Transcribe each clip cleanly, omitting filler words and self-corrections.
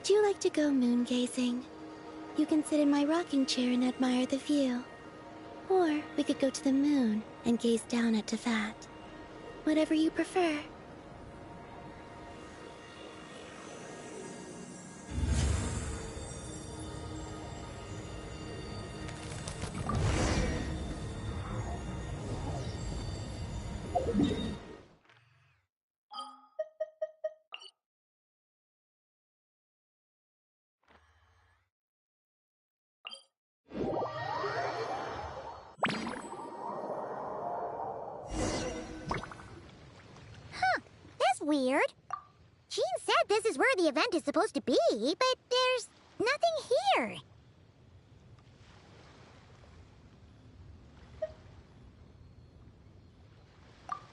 Would you like to go moon gazing? You can sit in my rocking chair and admire the view. Or we could go to the moon and gaze down at Tefat. Whatever you prefer. Weird. Jean said this is where the event is supposed to be, but there's nothing here.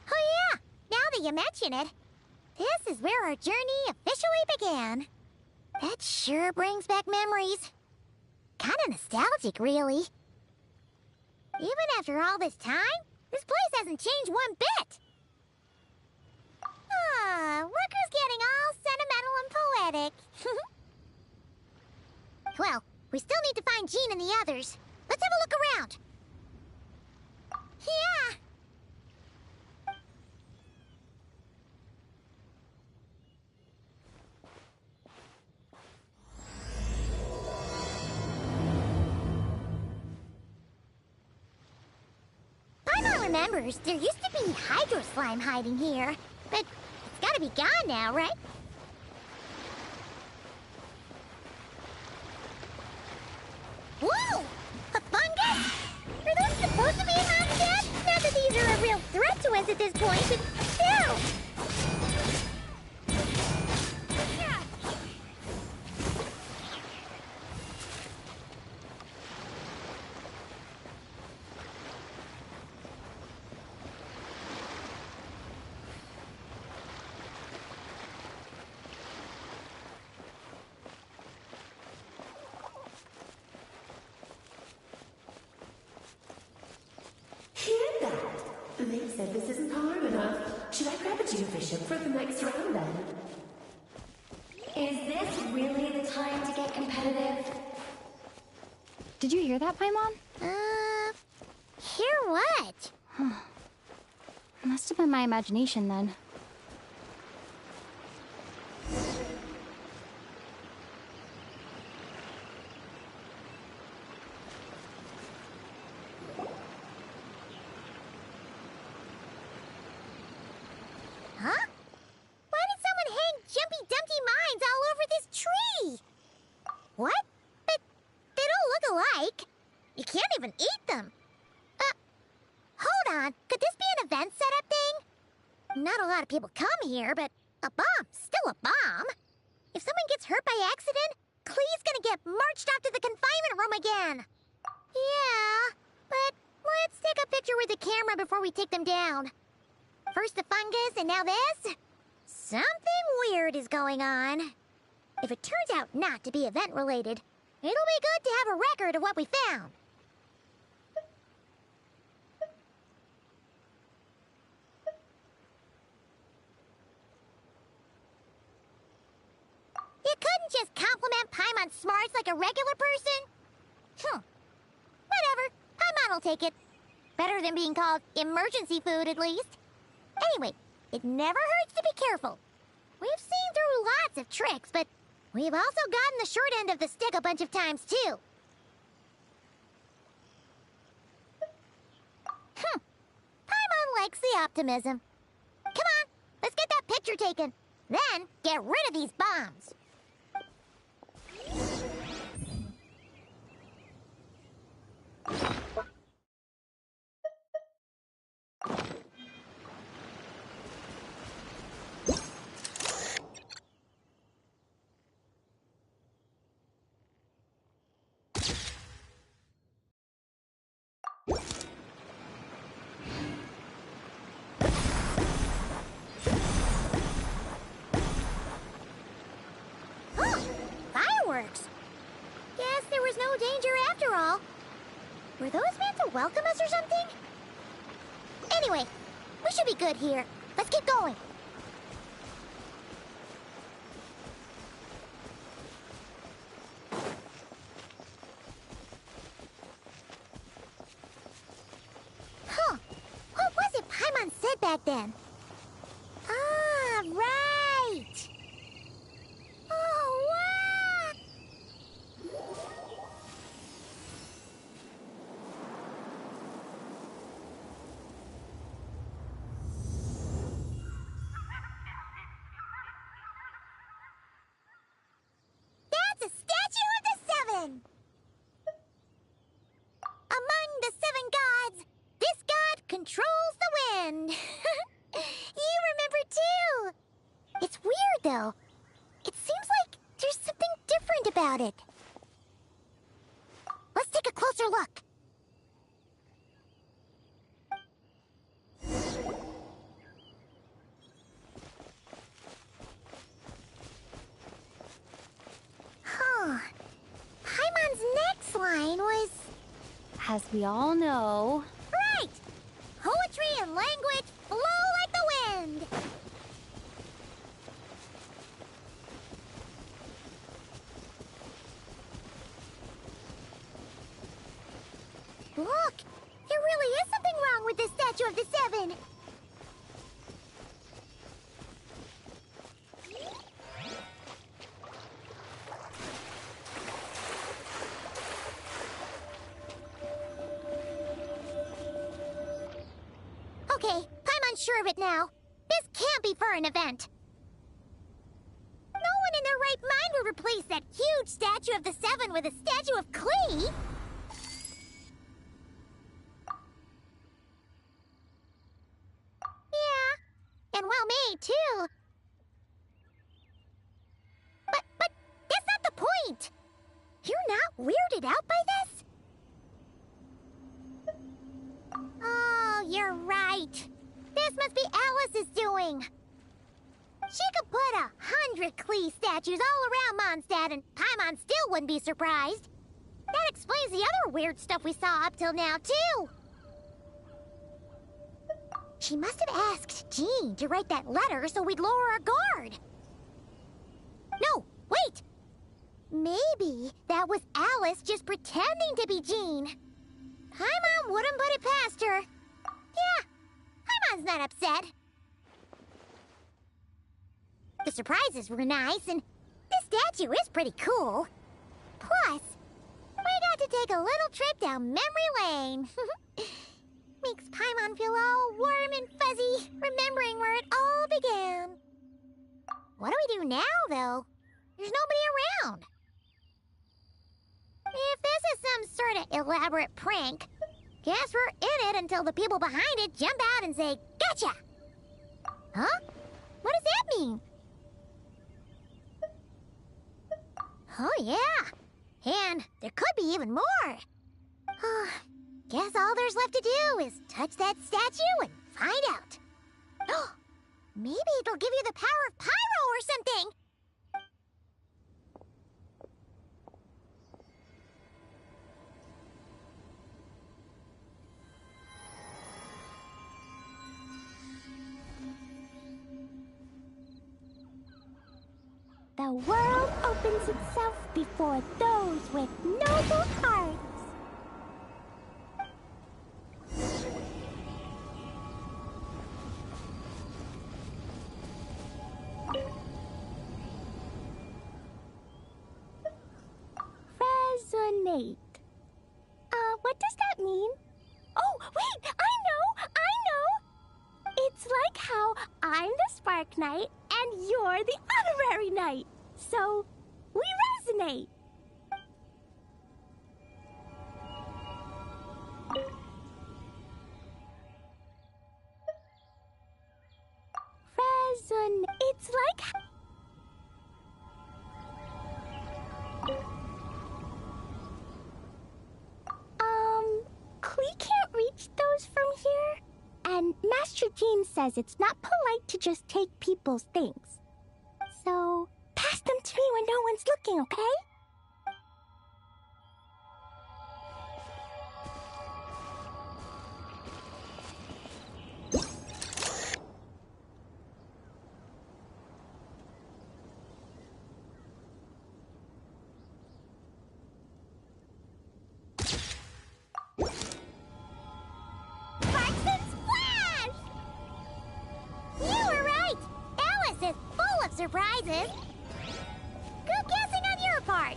Oh yeah, now that you mention it, this is where our journey officially began. That sure brings back memories. Kinda nostalgic, really. Even after all this time, this place hasn't changed one bit. Rooker's getting all sentimental and poetic. Well, we still need to find Jean and the others. Let's have a look around. Yeah! Paimon remembers there used to be Hydro Slime hiding here, but it's gotta be gone now, right? Whoa! A fungus? Are those supposed to be undead? Not that these are a real threat to us at this point, but still! They said this isn't hard enough. Should I grab a Geobishop for the next round then? Is this really the time to get competitive? Did you hear that, Paimon? Hear what? Must have been my imagination then. People come here, but a bomb's still a bomb. If someone gets hurt by accident, Klee's gonna get marched off to the confinement room again. Yeah, but let's take a picture with the camera before we take them down. First the fungus, and now this? Something weird is going on. If it turns out not to be event-related, it'll be good to have a record of what we found. You couldn't just compliment Paimon's smarts like a regular person? Whatever. Paimon will take it. Better than being called emergency food, at least. Anyway, it never hurts to be careful. We've seen through lots of tricks, but we've also gotten the short end of the stick a bunch of times, too. Paimon likes the optimism. Come on, let's get that picture taken. Then, get rid of these bombs. Fireworks! Guess there was no danger after all. Were those meant to welcome us or something? Anyway, we should be good here. Let's keep going. back then. Ah, right! Oh, wow! That's a statue of the Seven! Among the seven gods, this god controls the wind. You remember too. It's weird though. It seems like there's something different about it. Let's take a closer look. Huh. Paimon's next line was... As we all know. Right! Poetry and language flow like the wind! Look! There really is something wrong with this statue of the Seven! Okay, Paimon's sure of it now. This can't be for an event. No one in their right mind would replace that huge statue of the Seven with a statue of Klee. Yeah, and well made too. But that's not the point. You're not weirded out by this? Oh, you're right. This must be Alice's doing. She could put 100 Klee statues all around Mondstadt and Paimon still wouldn't be surprised. That explains the other weird stuff we saw up till now, too. She must have asked Jean to write that letter so we'd lower our guard. No, wait! Maybe that was Alice just pretending to be Jean. Paimon wouldn't put it past her. Yeah, Paimon's not upset. The surprises were nice, and this statue is pretty cool. Plus, we got to take a little trip down memory lane. Makes Paimon feel all warm and fuzzy, remembering where it all began. What do we do now, though? There's nobody around. If this is some sort of elaborate prank, guess we're in it until the people behind it jump out and say, "Gotcha!" Huh? What does that mean? Oh, yeah. And there could be even more. Guess all there's left to do is touch that statue and find out. Maybe it'll give you the power of Pyro or something. The world opens itself before those with noble hearts. Resonate. What does that mean? Oh, wait! I know! It's like how I'm the Spark Knight and you're the Honorary Knight. So, we resonate. It's like... Klee can't reach those from here. And Master Jean says it's not polite to just take people's things. So, pass them to me when no one's looking, okay? surprises. Good guessing on your part.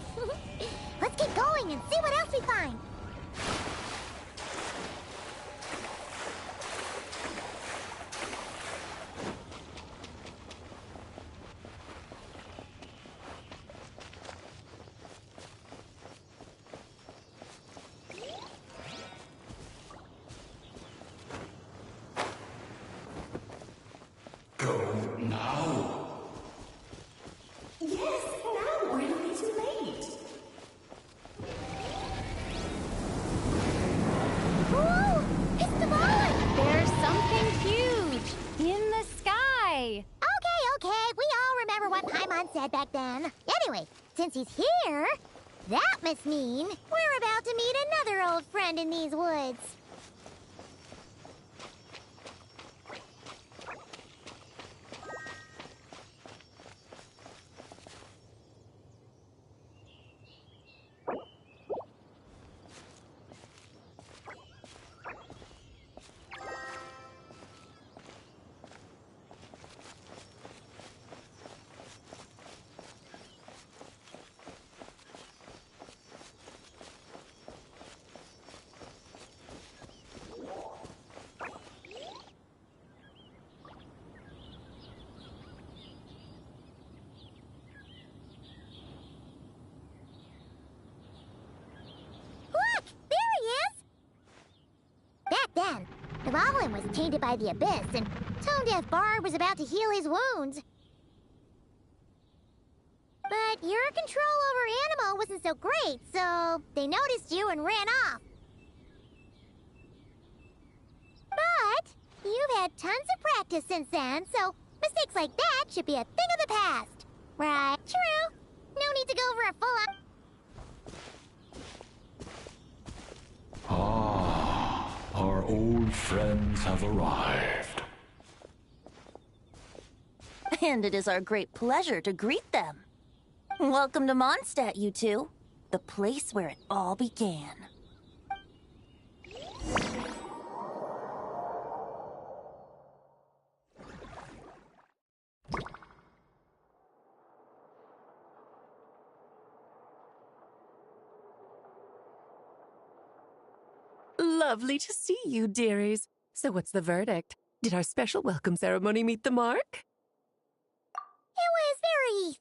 Let's get going and see what else we find. Go now. Yes, now, or it'll be too late. Ooh, it's the ball! There's something huge in the sky. Okay, we all remember what Paimon said back then. Anyway, since he's here, that must mean we're about to meet another old friend in these woods. Look! There he is! Back then, the Goblin was tainted by the Abyss, and Tone Deaf Bard was about to heal his wounds. But your control over Animo wasn't so great, so they noticed you and ran off. But you've had tons of practice since then, so mistakes like that should be a thing of the past. Right? True. No need to go over a full-on... Ah, our old friends have arrived. And it is our great pleasure to greet them. Welcome to Mondstadt, you two. The place where it all began. Lovely to see you, dearies. So what's the verdict? Did our special welcome ceremony meet the mark? It was very...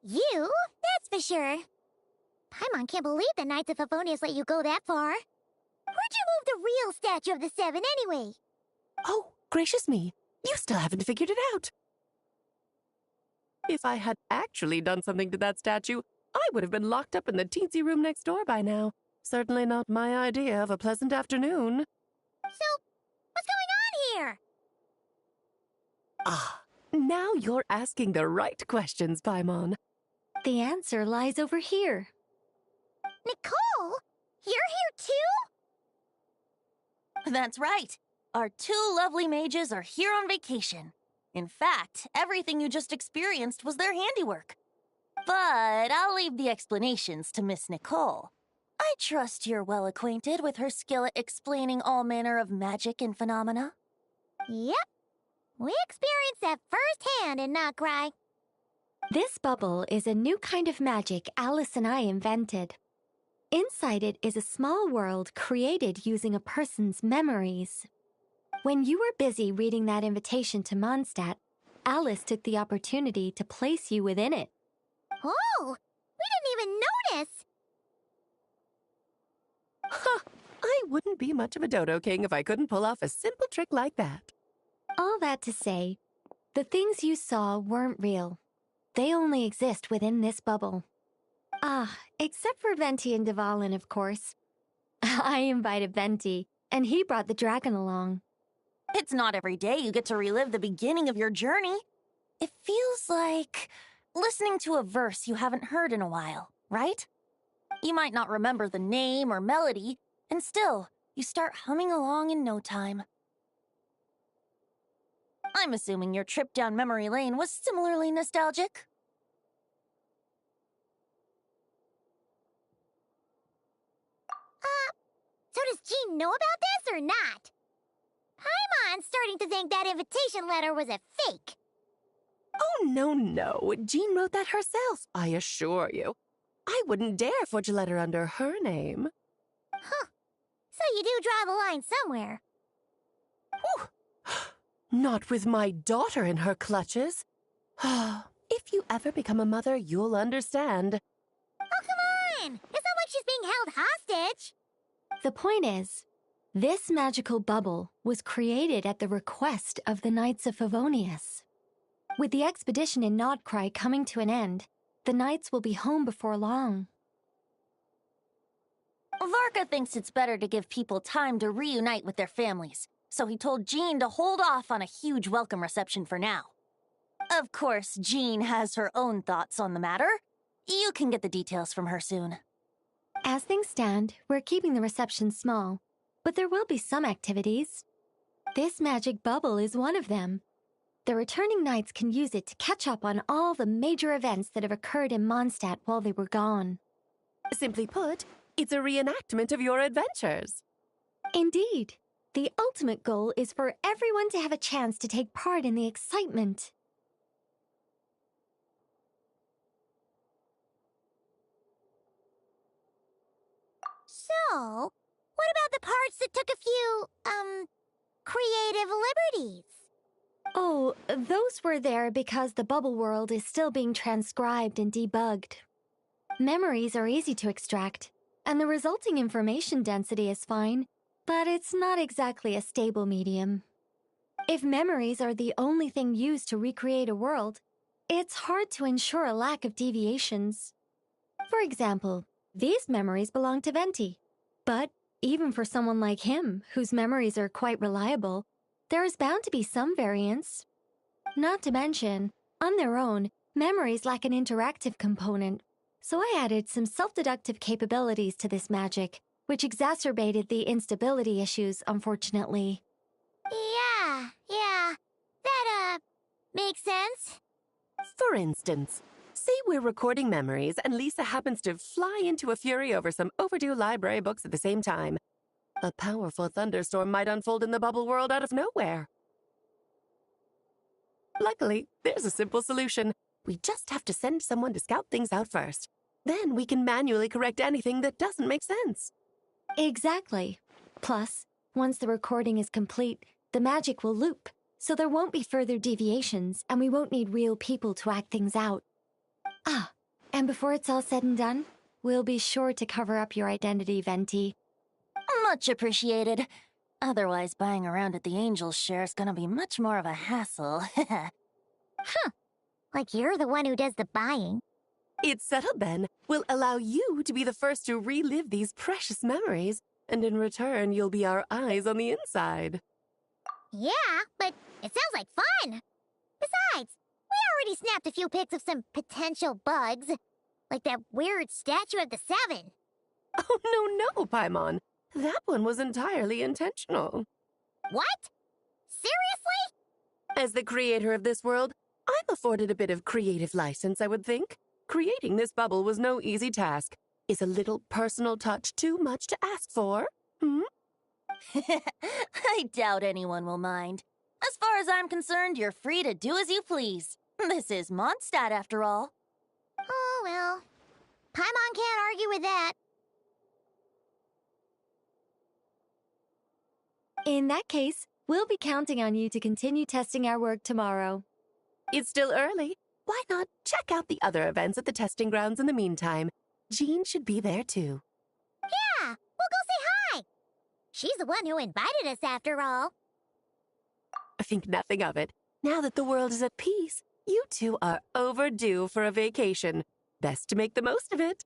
you, that's for sure. Paimon can't believe the Knights of Favonius let you go that far. Where'd you move the real statue of the Seven, anyway? Oh, gracious me. You still haven't figured it out. If I had actually done something to that statue, I would have been locked up in the teensy room next door by now. Certainly not my idea of a pleasant afternoon. So, what's going on here? Ah, now you're asking the right questions, Paimon. The answer lies over here. Nicole? You're here too? That's right. Our two lovely mages are here on vacation. In fact, everything you just experienced was their handiwork. But I'll leave the explanations to Miss Nicole. I trust you're well acquainted with her skill at explaining all manner of magic and phenomena. Yep. We experienced that firsthand in Notcry. This bubble is a new kind of magic Alice and I invented. Inside it is a small world created using a person's memories. When you were busy reading that invitation to Mondstadt, Alice took the opportunity to place you within it. Oh, we didn't even notice. Huh, I wouldn't be much of a Dodo King if I couldn't pull off a simple trick like that. All that to say, the things you saw weren't real. They only exist within this bubble. Ah, except for Venti and Dvalin, of course. I invited Venti, and he brought the dragon along. It's not every day you get to relive the beginning of your journey. It feels like listening to a verse you haven't heard in a while, right? You might not remember the name or melody, and still, you start humming along in no time. I'm assuming your trip down memory lane was similarly nostalgic. So does Jean know about this or not? Paimon's starting to think that invitation letter was a fake. Oh no, no. Jean wrote that herself, I assure you. I wouldn't dare forge a letter under her name. Huh. So you do draw the line somewhere. Whew. Not with my daughter in her clutches. If you ever become a mother, you'll understand. Oh, come on! It's not like she's being held hostage. The point is, this magical bubble was created at the request of the Knights of Favonius. With the expedition in Nodcry coming to an end, the Knights will be home before long. Varka thinks it's better to give people time to reunite with their families, so he told Jean to hold off on a huge welcome reception for now. Of course, Jean has her own thoughts on the matter. You can get the details from her soon. As things stand, we're keeping the reception small, but there will be some activities. This magic bubble is one of them. The returning knights can use it to catch up on all the major events that have occurred in Mondstadt while they were gone. Simply put, it's a reenactment of your adventures. Indeed. The ultimate goal is for everyone to have a chance to take part in the excitement. So, what about the parts that took a few, creative liberties? Oh, those were there because the bubble world is still being transcribed and debugged. Memories are easy to extract, and the resulting information density is fine, but it's not exactly a stable medium. If memories are the only thing used to recreate a world, it's hard to ensure a lack of deviations. For example, these memories belong to Venti, but even for someone like him, whose memories are quite reliable, there is bound to be some variance. Not to mention, on their own, memories lack an interactive component, so I added some self-deductive capabilities to this magic, which exacerbated the instability issues, unfortunately. Yeah. That, makes sense. For instance, say we're recording memories and Lisa happens to fly into a fury over some overdue library books at the same time. A powerful thunderstorm might unfold in the bubble world out of nowhere. Luckily, there's a simple solution. We just have to send someone to scout things out first. Then we can manually correct anything that doesn't make sense. Exactly. Plus, once the recording is complete, the magic will loop, so there won't be further deviations, and we won't need real people to act things out. Ah, and before it's all said and done, we'll be sure to cover up your identity, Venti. Much appreciated. Otherwise, buying around at the Angels share is gonna be much more of a hassle. Huh. Like you're the one who does the buying. It's settled then. We'll allow you to be the first to relive these precious memories, and in return, you'll be our eyes on the inside. Yeah, but it sounds like fun. Besides, we already snapped a few pics of some potential bugs. Like that weird statue of the Seven. Oh, no, Paimon. That one was entirely intentional. What? Seriously? As the creator of this world, I'm afforded a bit of creative license, I would think. Creating this bubble was no easy task. Is a little personal touch too much to ask for? I doubt anyone will mind. As far as I'm concerned, you're free to do as you please. This is Mondstadt, after all. Oh, well. Paimon can't argue with that. In that case, we'll be counting on you to continue testing our work tomorrow. It's still early. Why not check out the other events at the testing grounds in the meantime? Jean should be there too. Yeah, we'll go say hi. She's the one who invited us after all. Think nothing of it. Now that the world is at peace, you two are overdue for a vacation. Best to make the most of it.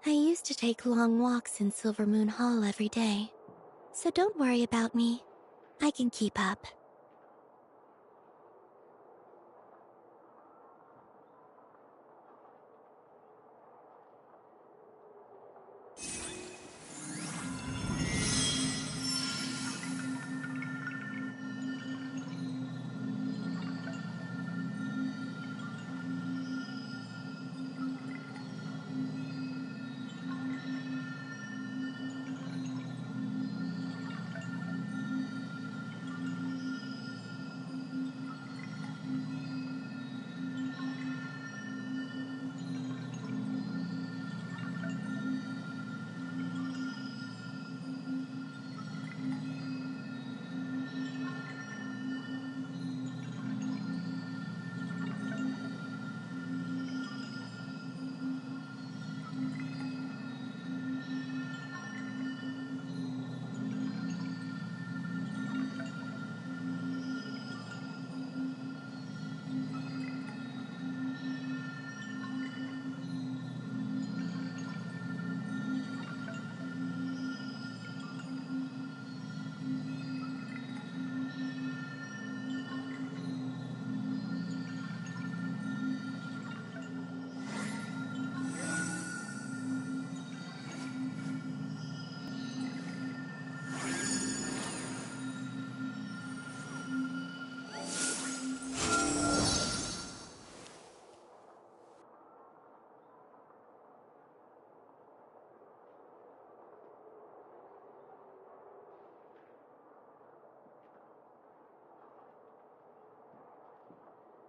I used to take long walks in Silver Moon Hall every day, so don't worry about me. I can keep up.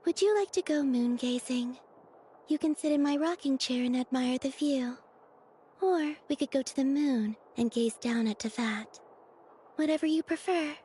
Would you like to go moon gazing? You can sit in my rocking chair and admire the view. Or we could go to the moon and gaze down at Tefat. Whatever you prefer.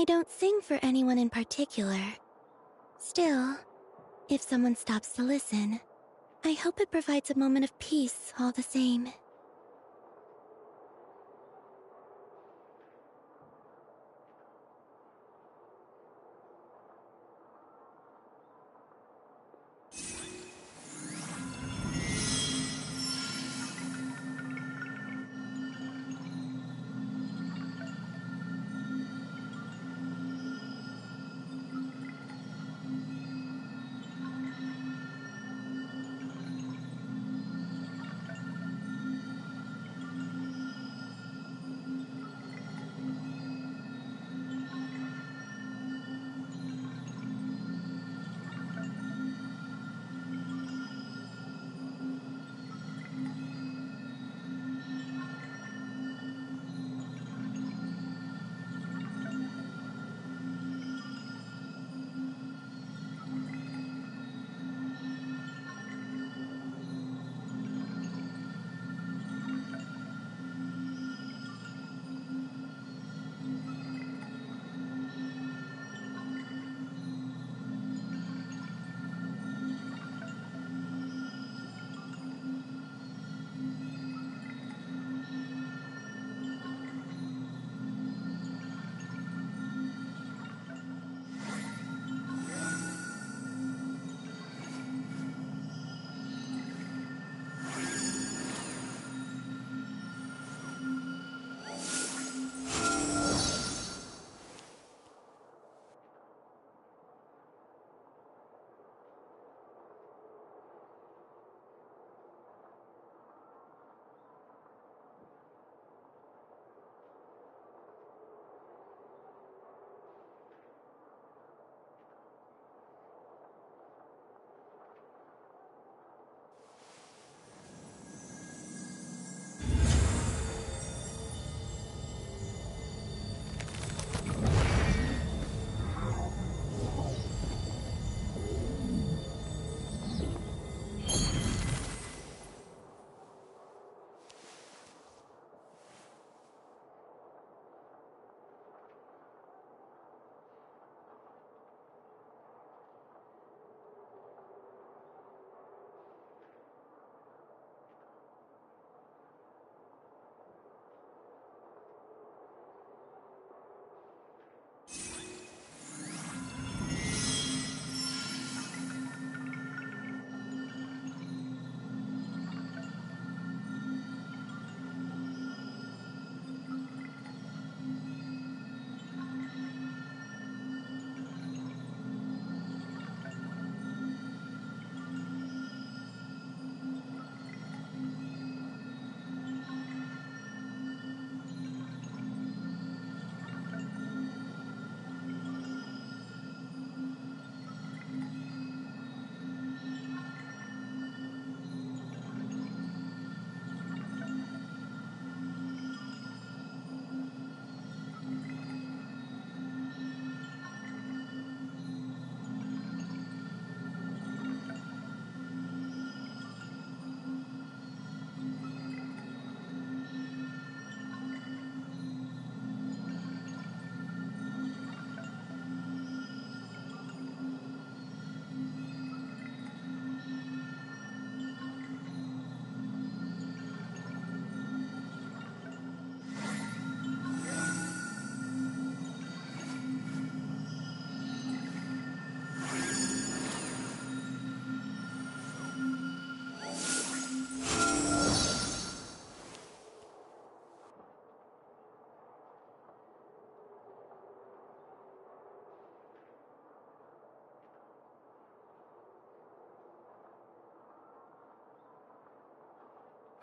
I don't sing for anyone in particular. Still, if someone stops to listen, I hope it provides a moment of peace all the same.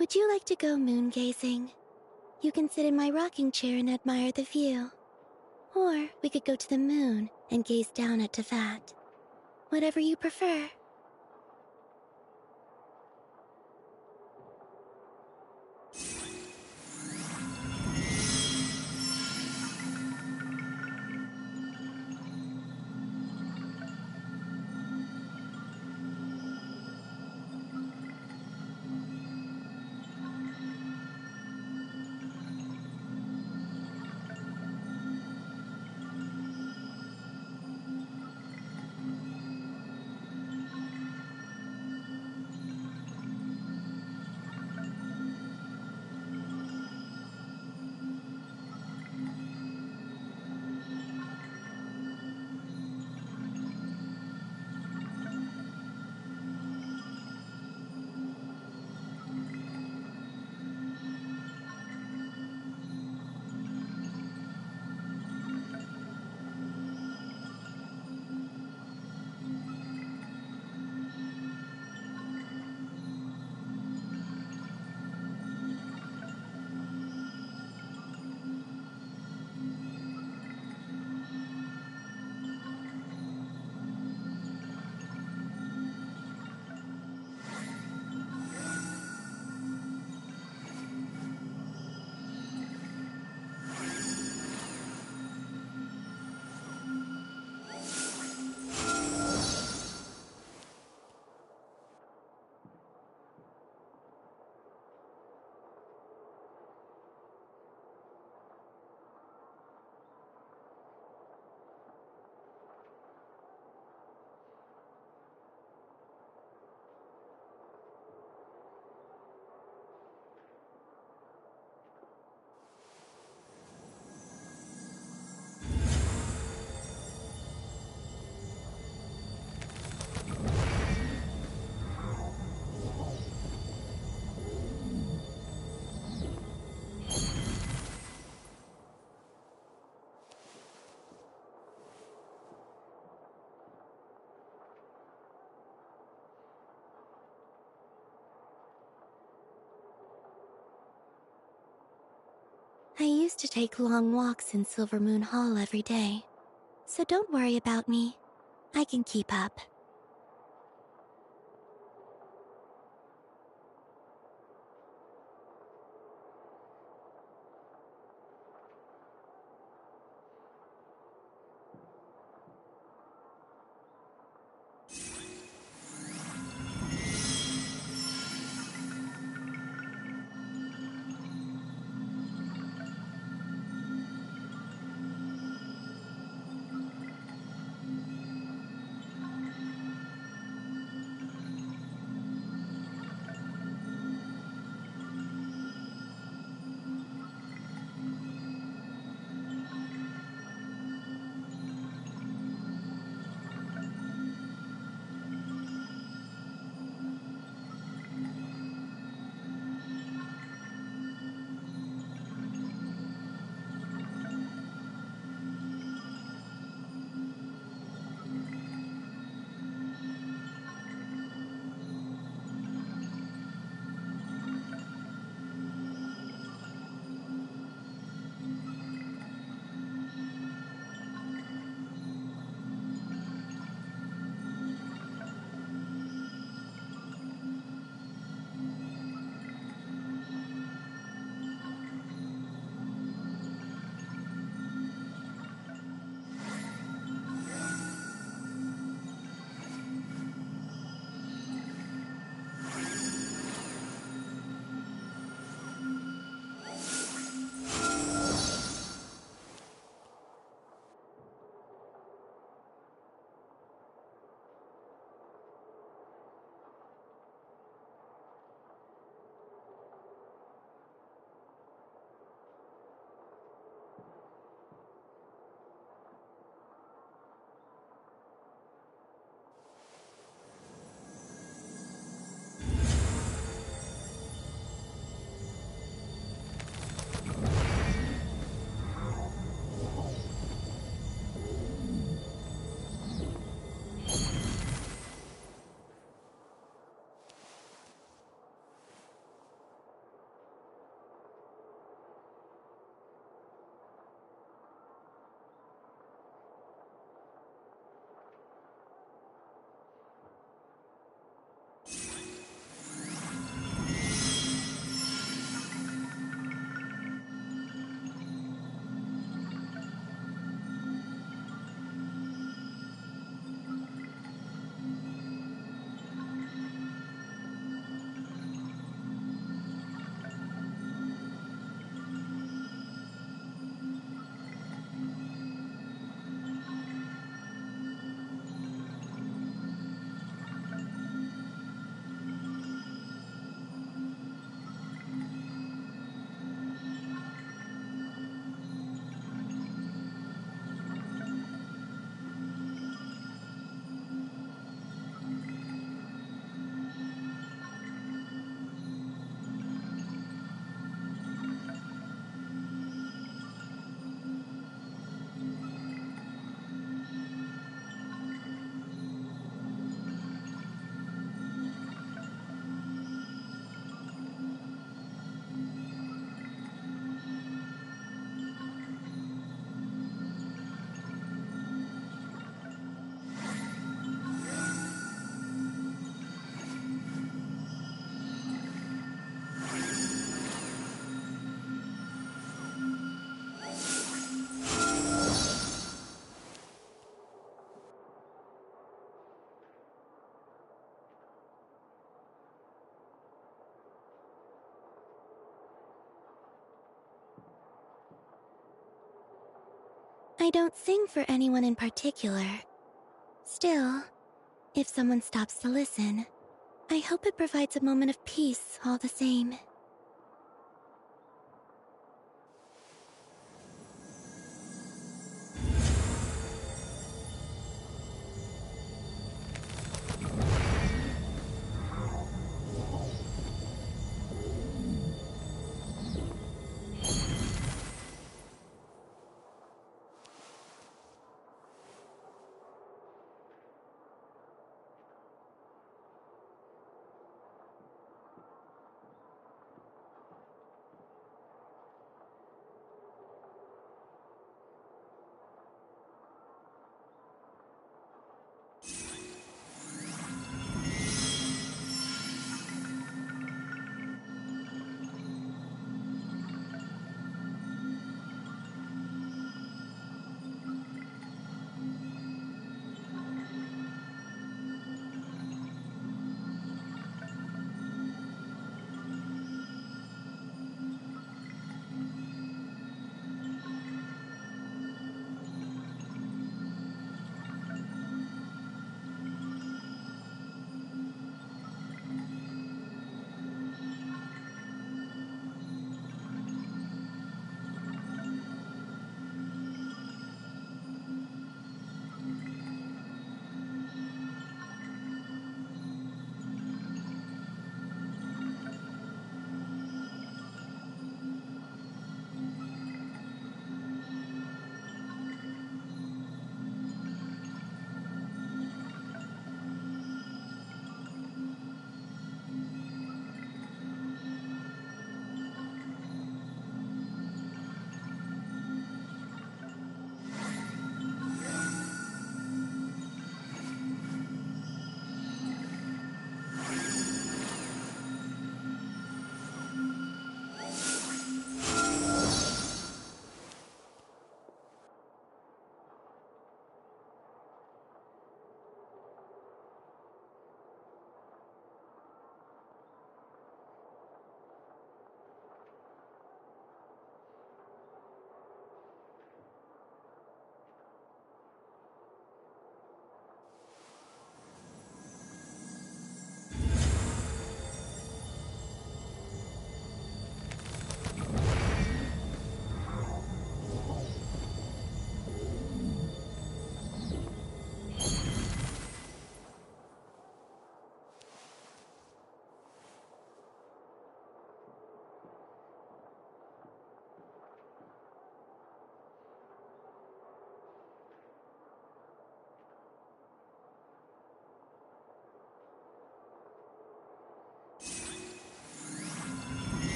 Would you like to go moon gazing? You can sit in my rocking chair and admire the view. Or we could go to the moon and gaze down at Tefat. Whatever you prefer. I used to take long walks in Silver Moon Hall every day, so don't worry about me. I can keep up. I don't sing for anyone in particular. Still, if someone stops to listen, I hope it provides a moment of peace all the same.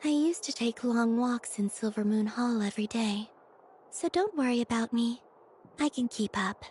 I used to take long walks in Silver Moon Hall every day, so don't worry about me. I can keep up.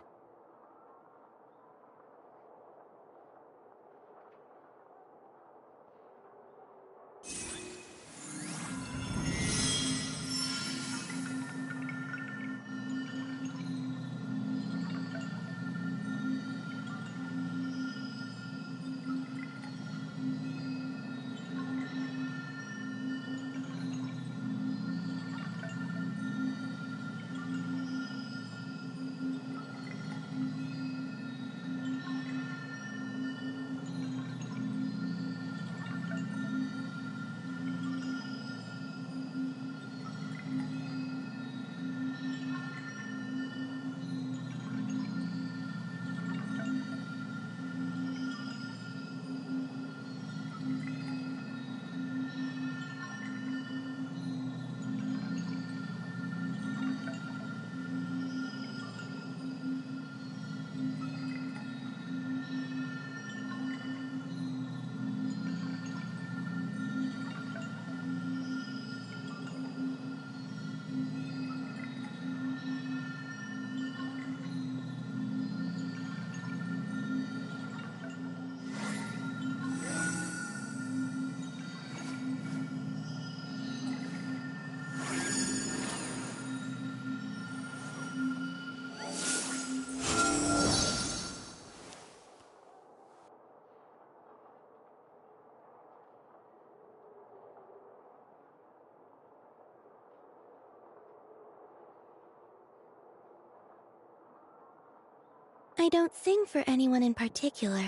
I don't sing for anyone in particular.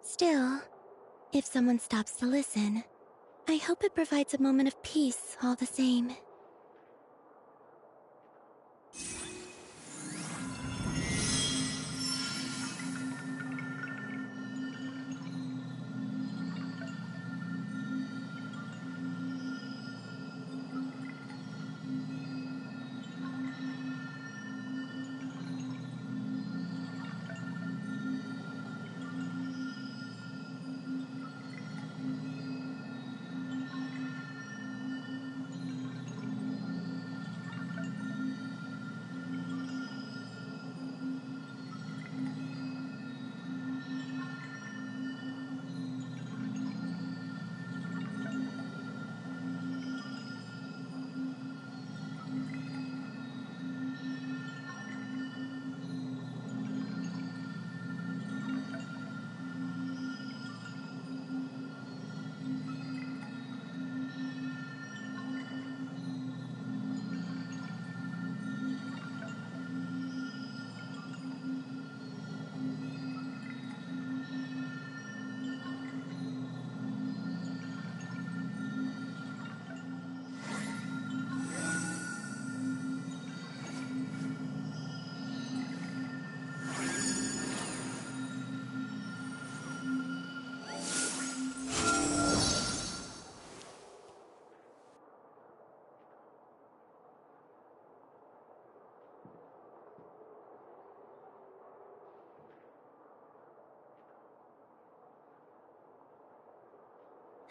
Still, if someone stops to listen, I hope it provides a moment of peace all the same.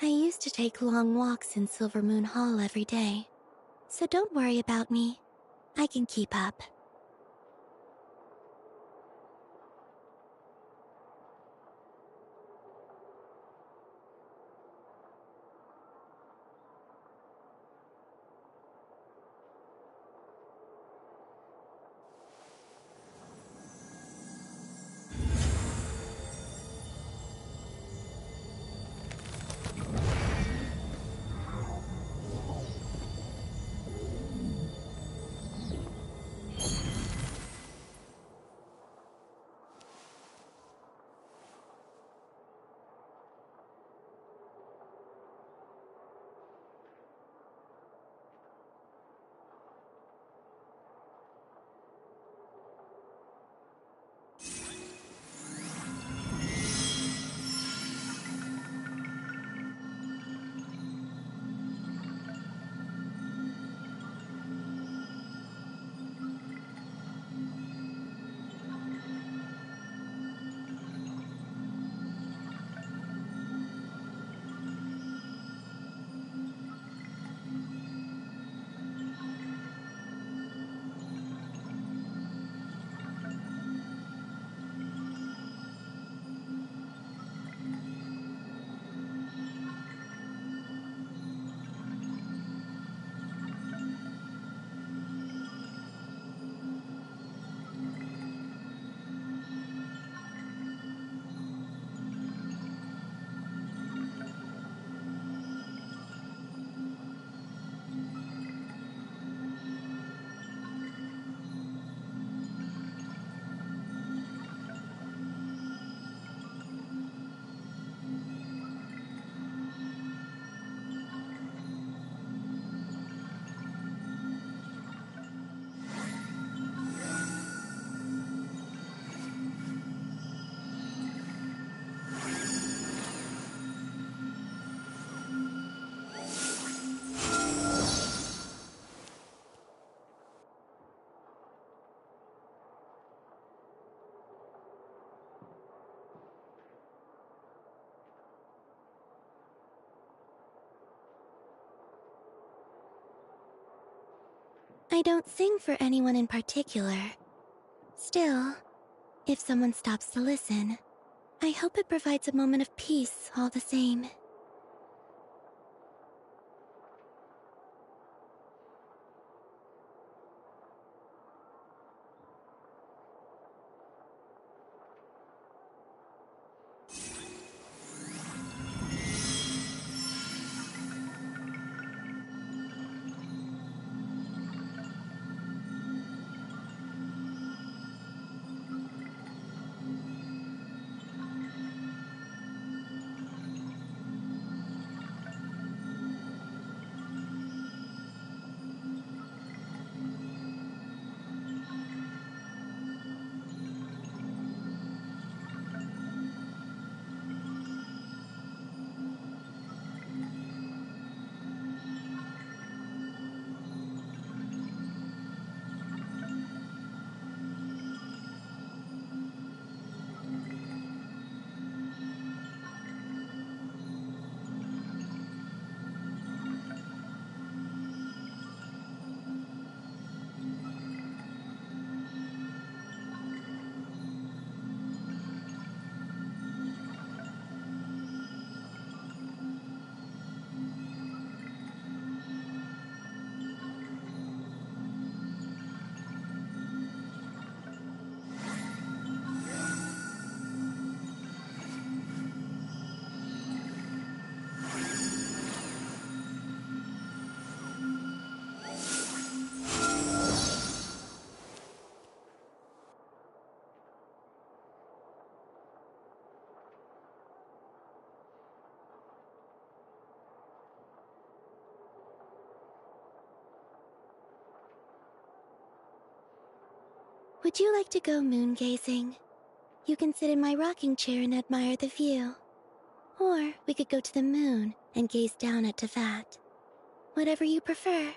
I used to take long walks in Silver Moon Hall every day, so don't worry about me. I can keep up. I don't sing for anyone in particular. Still, if someone stops to listen, I hope it provides a moment of peace all the same. Would you like to go moon gazing? You can sit in my rocking chair and admire the view. Or we could go to the moon and gaze down at Teyvat. Whatever you prefer.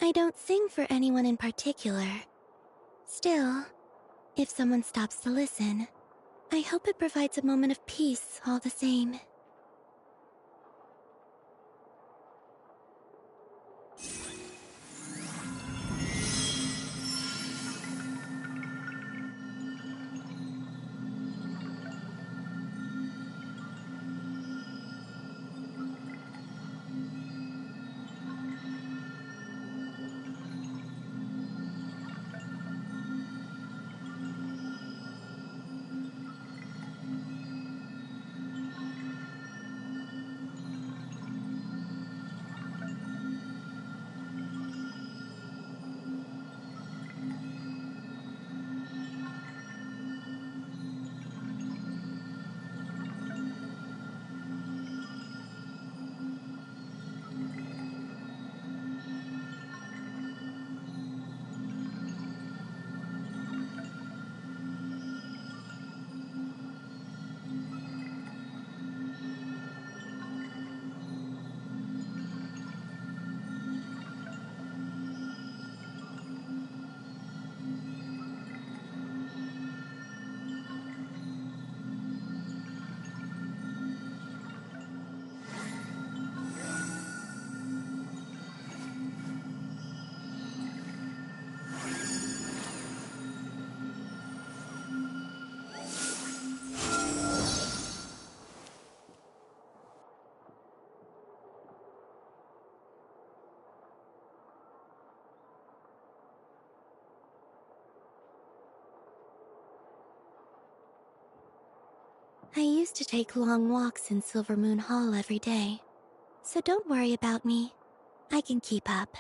I don't sing for anyone in particular. Still, if someone stops to listen, I hope it provides a moment of peace all the same. I used to take long walks in Silver Moon Hall every day, so don't worry about me. I can keep up.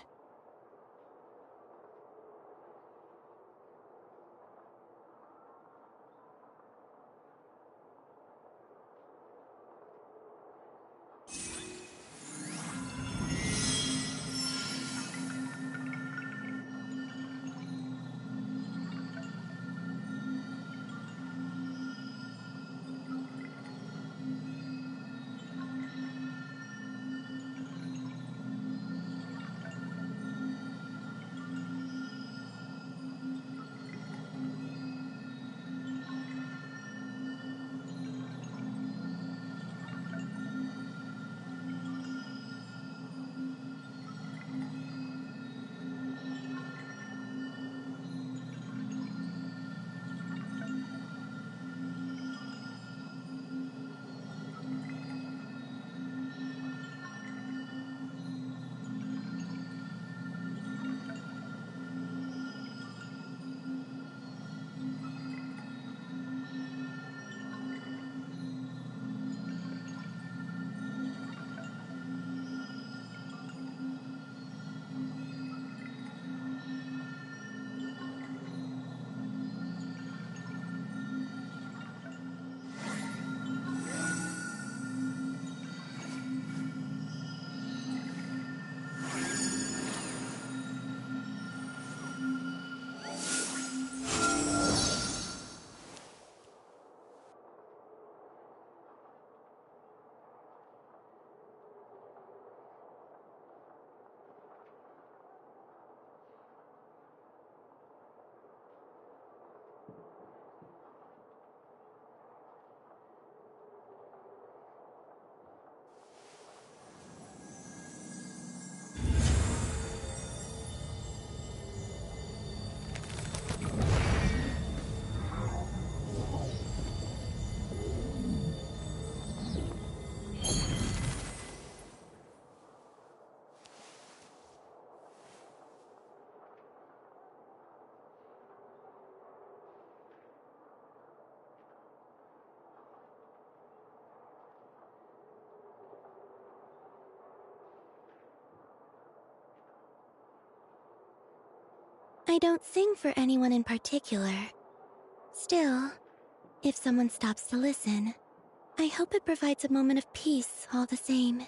I don't sing for anyone in particular. Still, if someone stops to listen, I hope it provides a moment of peace all the same.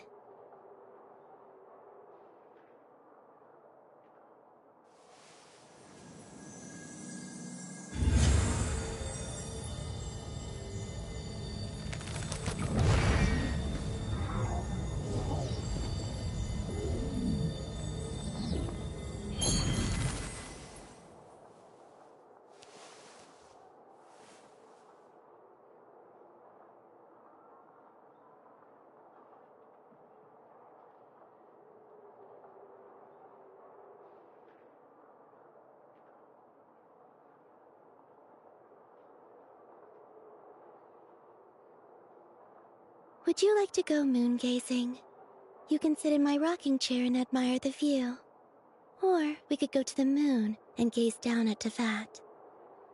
Would you like to go moon gazing? You can sit in my rocking chair and admire the view. Or we could go to the moon and gaze down at Teyvat.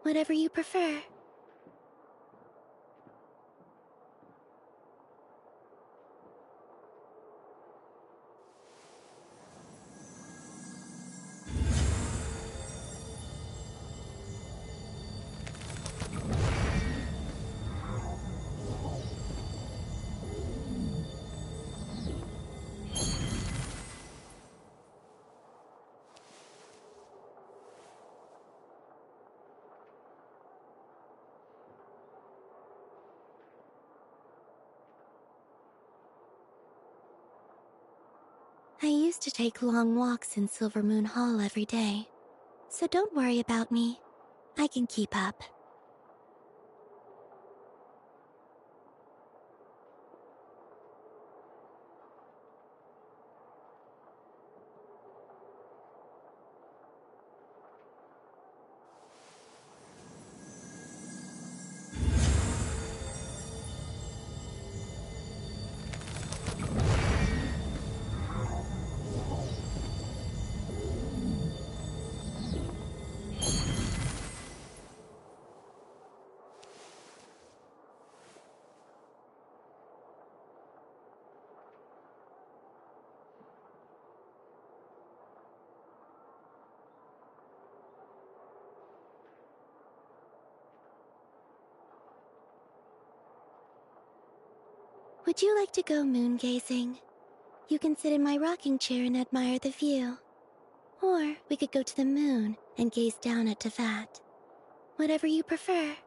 Whatever you prefer. I used to take long walks in Silver Moon Hall every day, so don't worry about me. I can keep up. Would you like to go moon gazing? You can sit in my rocking chair and admire the view. Or we could go to the moon and gaze down at Tefat. Whatever you prefer.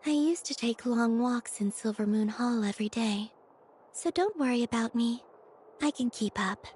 I used to take long walks in Silver Moon Hall every day, so don't worry about me. I can keep up.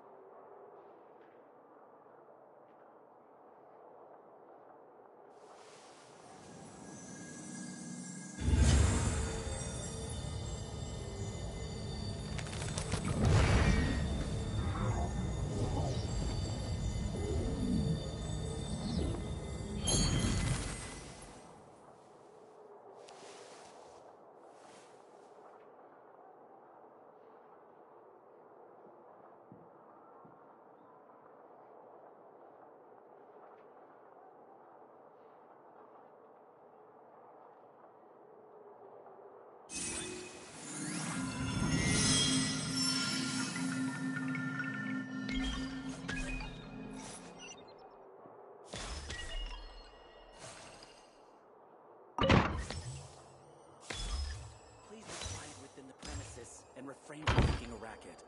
Please be quiet within the premises and refrain from making a racket.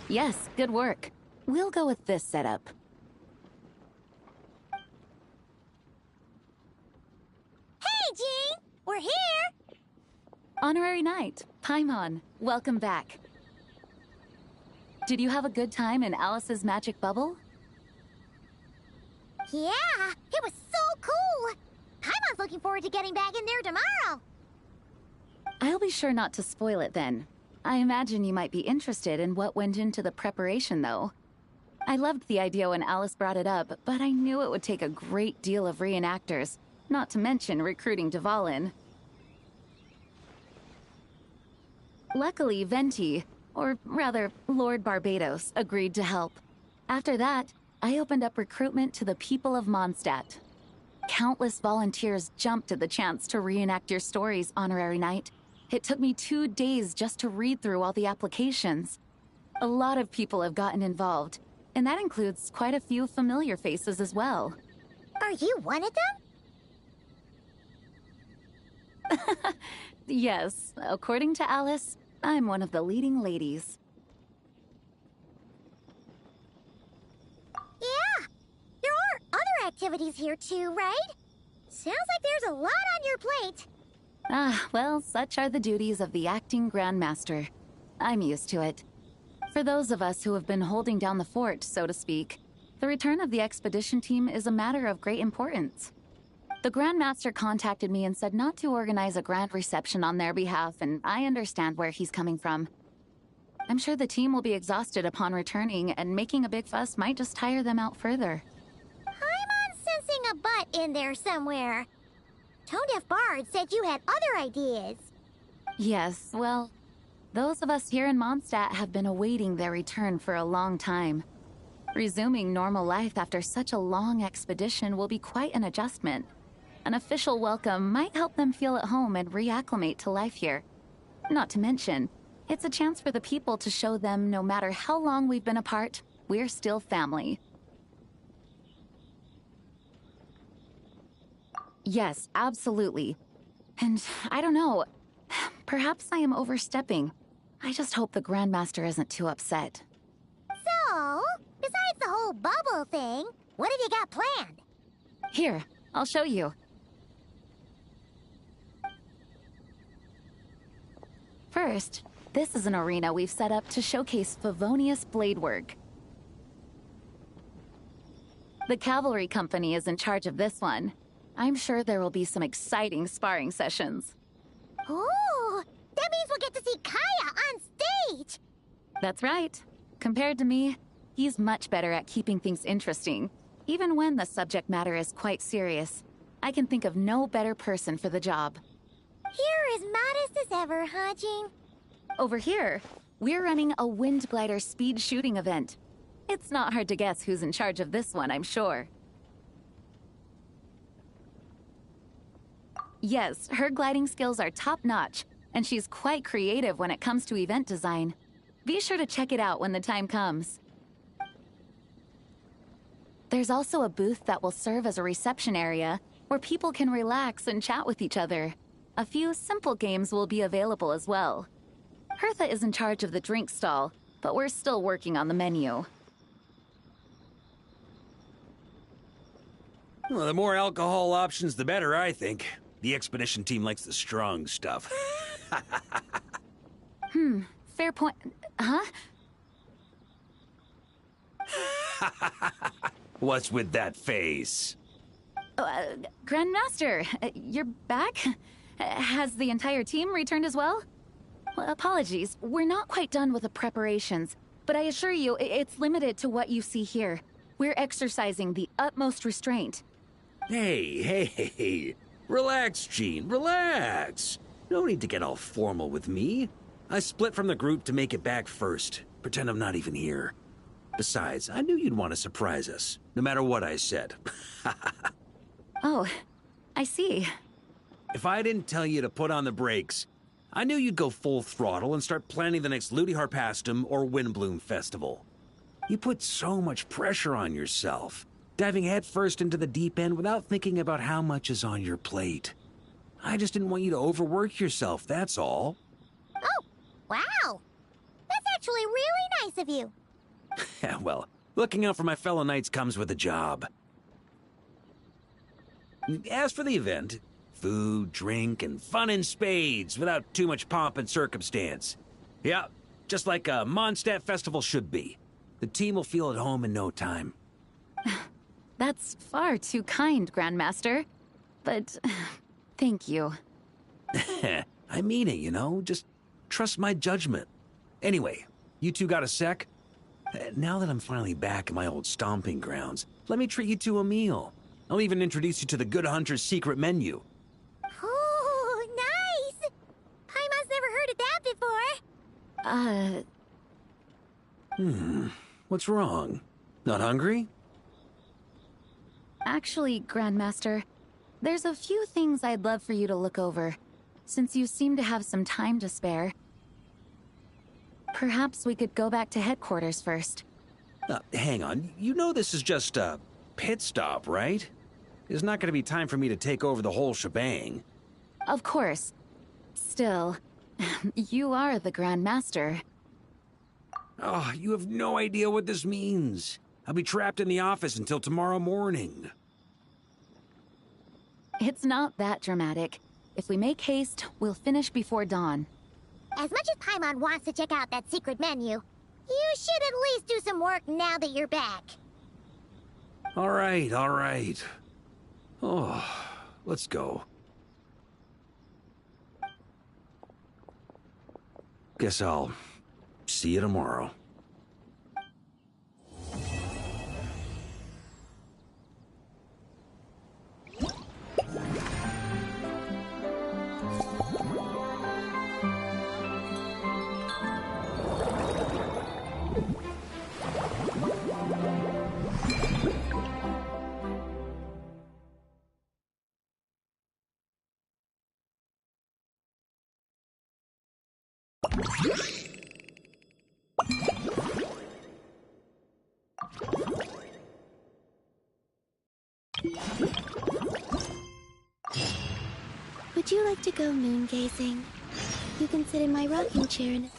Yes, good work. We'll go with this setup. Hey, Jean! We're here! Honorary Knight, Paimon, welcome back. Did you have a good time in Alice's magic bubble? Yeah, it was so cool! Paimon's looking forward to getting back in there tomorrow! I'll be sure not to spoil it then. I imagine you might be interested in what went into the preparation, though. I loved the idea when Alice brought it up, but I knew it would take a great deal of reenactors, not to mention recruiting Dvalin. Luckily, Venti, or rather, Lord Barbados, agreed to help. After that, I opened up recruitment to the people of Mondstadt. Countless volunteers jumped at the chance to reenact your stories, Honorary Knight. It took me 2 days just to read through all the applications. A lot of people have gotten involved, and that includes quite a few familiar faces as well. Are you one of them? Yes, according to Alice, I'm one of the leading ladies. Yeah, there are other activities here too, right? Sounds like there's a lot on your plate. Ah, well, such are the duties of the acting Grandmaster. I'm used to it. For those of us who have been holding down the fort, so to speak, the return of the expedition team is a matter of great importance. The Grandmaster contacted me and said not to organize a grand reception on their behalf, and I understand where he's coming from. I'm sure the team will be exhausted upon returning, and making a big fuss might just tire them out further. I'm sensing a butt in there somewhere. Tone Deaf Bard said you had other ideas. Yes, well, those of us here in Mondstadt have been awaiting their return for a long time. Resuming normal life after such a long expedition will be quite an adjustment. An official welcome might help them feel at home and reacclimate to life here. Not to mention, it's a chance for the people to show them no matter how long we've been apart, we're still family. Yes, absolutely. And I don't know, perhaps I am overstepping. I just hope the Grandmaster isn't too upset. So, besides the whole bubble thing, what have you got planned? Here, I'll show you. First, this is an arena we've set up to showcase Favonius blade work. The Cavalry Company is in charge of this one. I'm sure there will be some exciting sparring sessions. Ooh, that means we'll get to see Kaya on stage! That's right. Compared to me, he's much better at keeping things interesting, even when the subject matter is quite serious. I can think of no better person for the job. You're as modest as ever, huh, Jean? Over here, we're running a Wind Glider speed shooting event. It's not hard to guess who's in charge of this one, I'm sure. Yes, her gliding skills are top-notch, and she's quite creative when it comes to event design. Be sure to check it out when the time comes. There's also a booth that will serve as a reception area where people can relax and chat with each other. A few simple games will be available as well. Hertha is in charge of the drink stall, but we're still working on the menu. Well, the more alcohol options, the better, I think. The expedition team likes the strong stuff. Fair point. Huh? What's with that face? Grandmaster, you're back? Has the entire team returned as well? Well, apologies, we're not quite done with the preparations, but I assure you, it's limited to what you see here. We're exercising the utmost restraint. Hey. Relax, Jean, relax. No need to get all formal with me. I split from the group to make it back first. Pretend I'm not even here. Besides, I knew you'd want to surprise us, no matter what I said. Oh, I see. If I didn't tell you to put on the brakes, I knew you'd go full throttle and start planning the next Ludi Harpastum or Windbloom Festival. You put so much pressure on yourself, diving headfirst into the deep end without thinking about how much is on your plate. I just didn't want you to overwork yourself, that's all. Oh, wow. That's actually really nice of you. Well, looking out for my fellow knights comes with a job. As for the event, food, drink, and fun in spades without too much pomp and circumstance. Yeah, just like a Mondstadt festival should be. The team will feel at home in no time. That's far too kind, Grandmaster. But thank you. I mean it, you know? Just trust my judgment. Anyway, you two got a sec? Now that I'm finally back in my old stomping grounds, let me treat you to a meal. I'll even introduce you to the Good Hunter's secret menu. Oh, nice! Paimon's never heard of that before. What's wrong? Not hungry? Actually, Grandmaster, there's a few things I'd love for you to look over, since you seem to have some time to spare. Perhaps we could go back to headquarters first. Hang on. You know this is just a pit stop, right? There's not going to be time for me to take over the whole shebang. Of course. Still, you are the Grandmaster. Oh, you have no idea what this means. I'll be trapped in the office until tomorrow morning. It's not that dramatic. If we make haste, we'll finish before dawn. As much as Paimon wants to check out that secret menu, you should at least do some work now that you're back. All right. Oh, let's go. Guess I'll see you tomorrow. Would you like to go moon gazing? You can sit in my rocking chair and...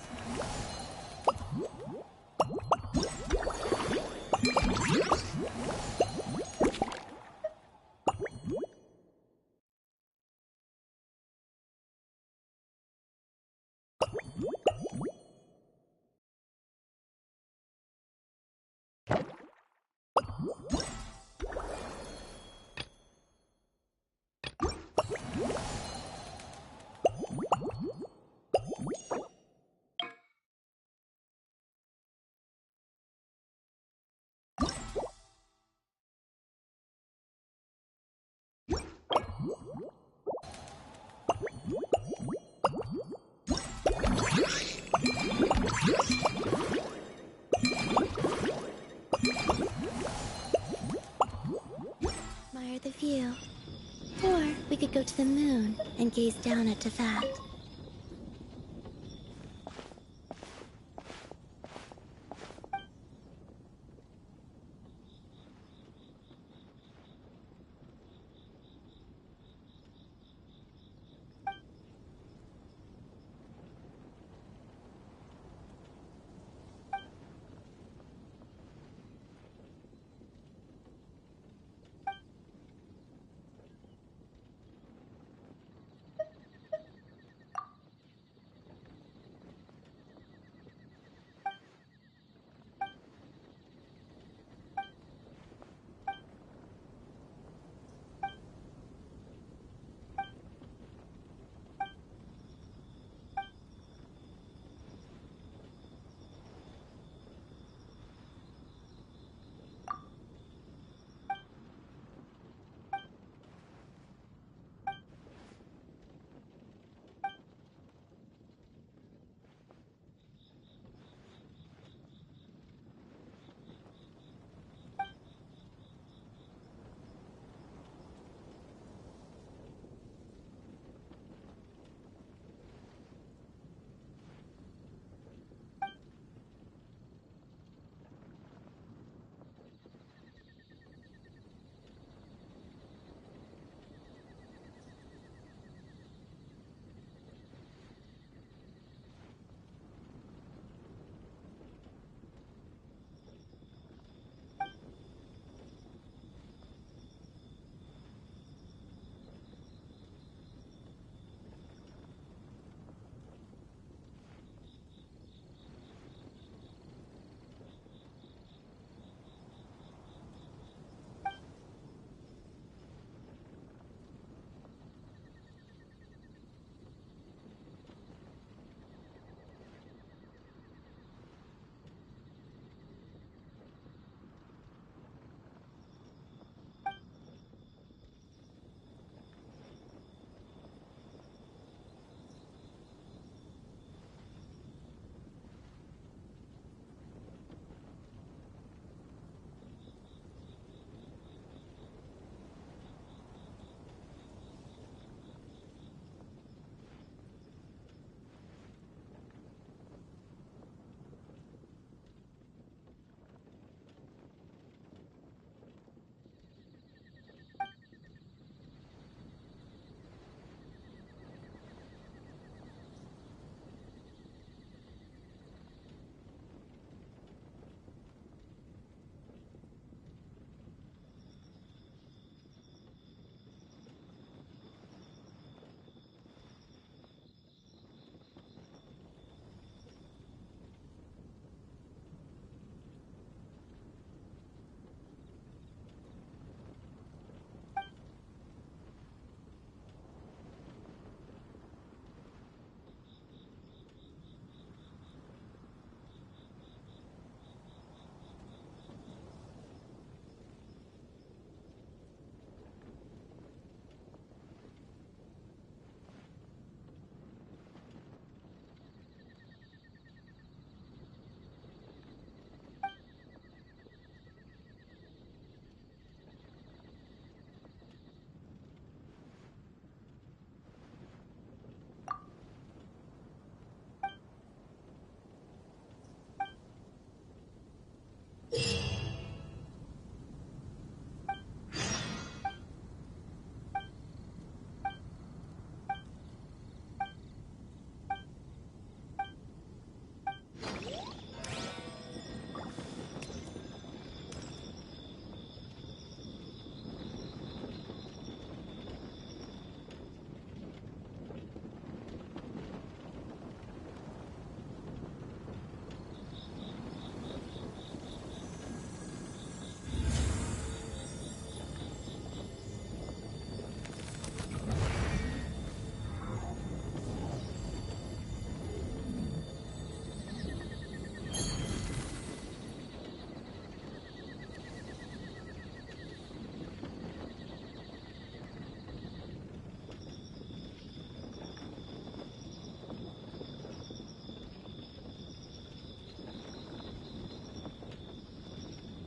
to the moon and gaze down at Tefat.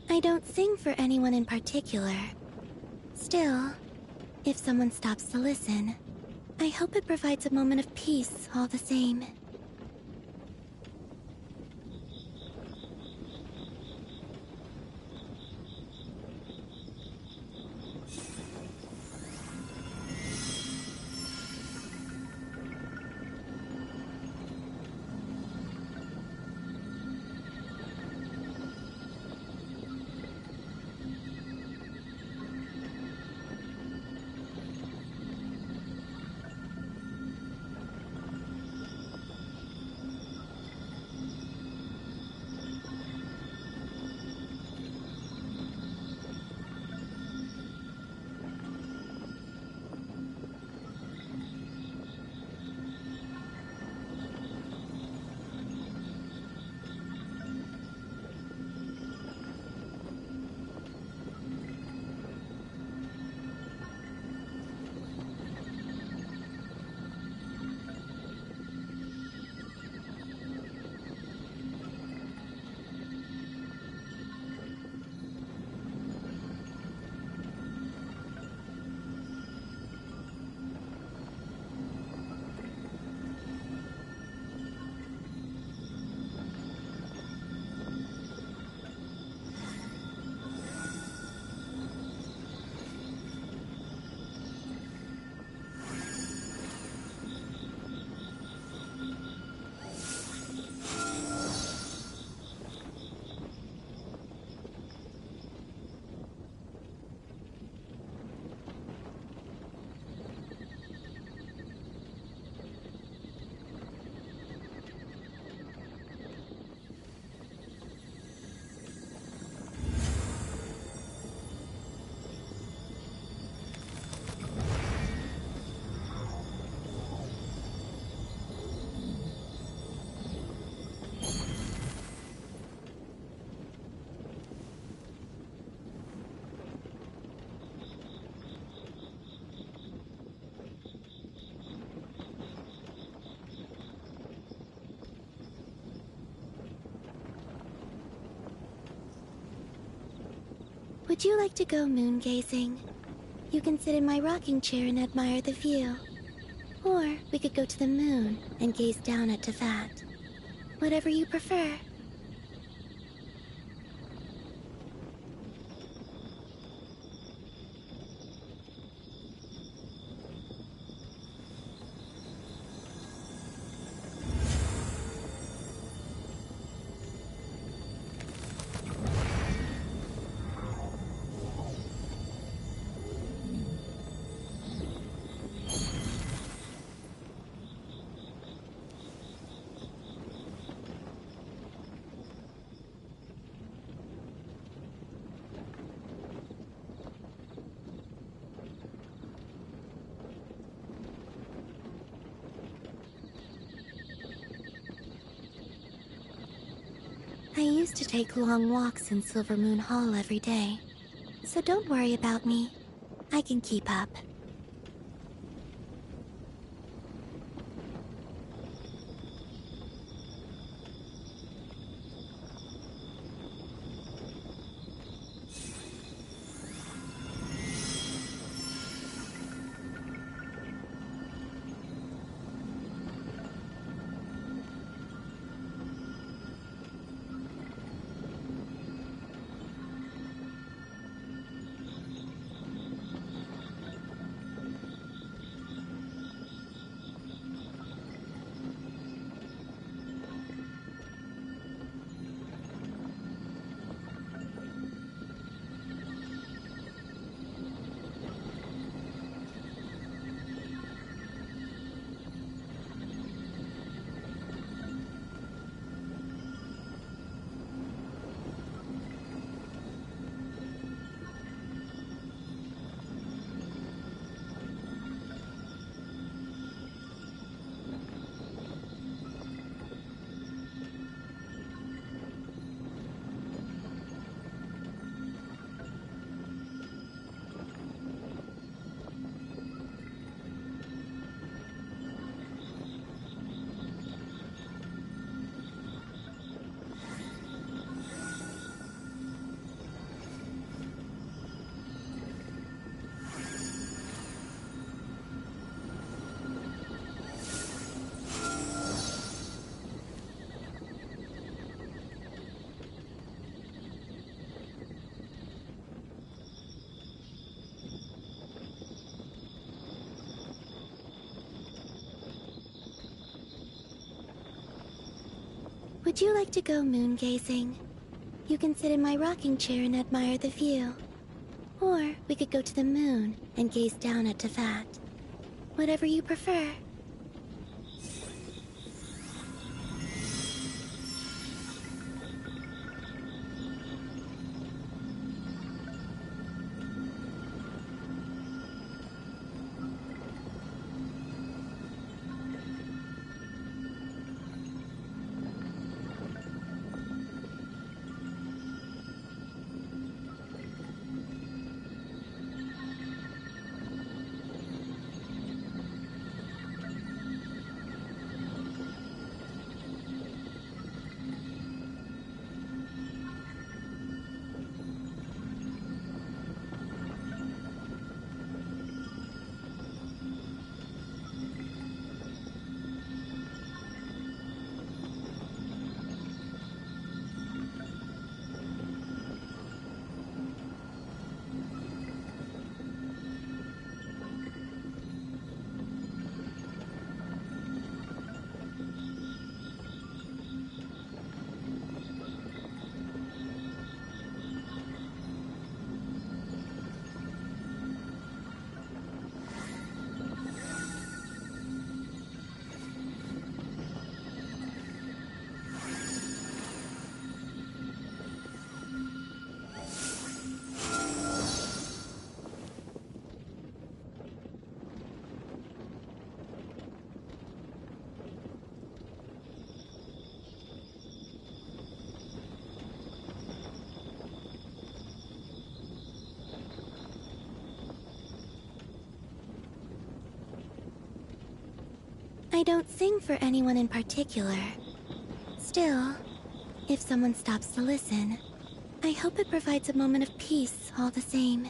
I don't sing for anyone in particular. Still, If someone stops to listen, I hope it provides a moment of peace all the same. Would you like to go moon gazing? You can sit in my rocking chair and admire the view. Or we could go to the moon and gaze down at Teyvat. Whatever you prefer. I used to take long walks in Silver Moon Hall every day, so don't worry about me. I can keep up. Would you like to go moon gazing? You can sit in my rocking chair and admire the view. Or we could go to the moon and gaze down at Tefat. Whatever you prefer. I don't sing for anyone in particular. Still, if someone stops to listen, I hope it provides a moment of peace all the same.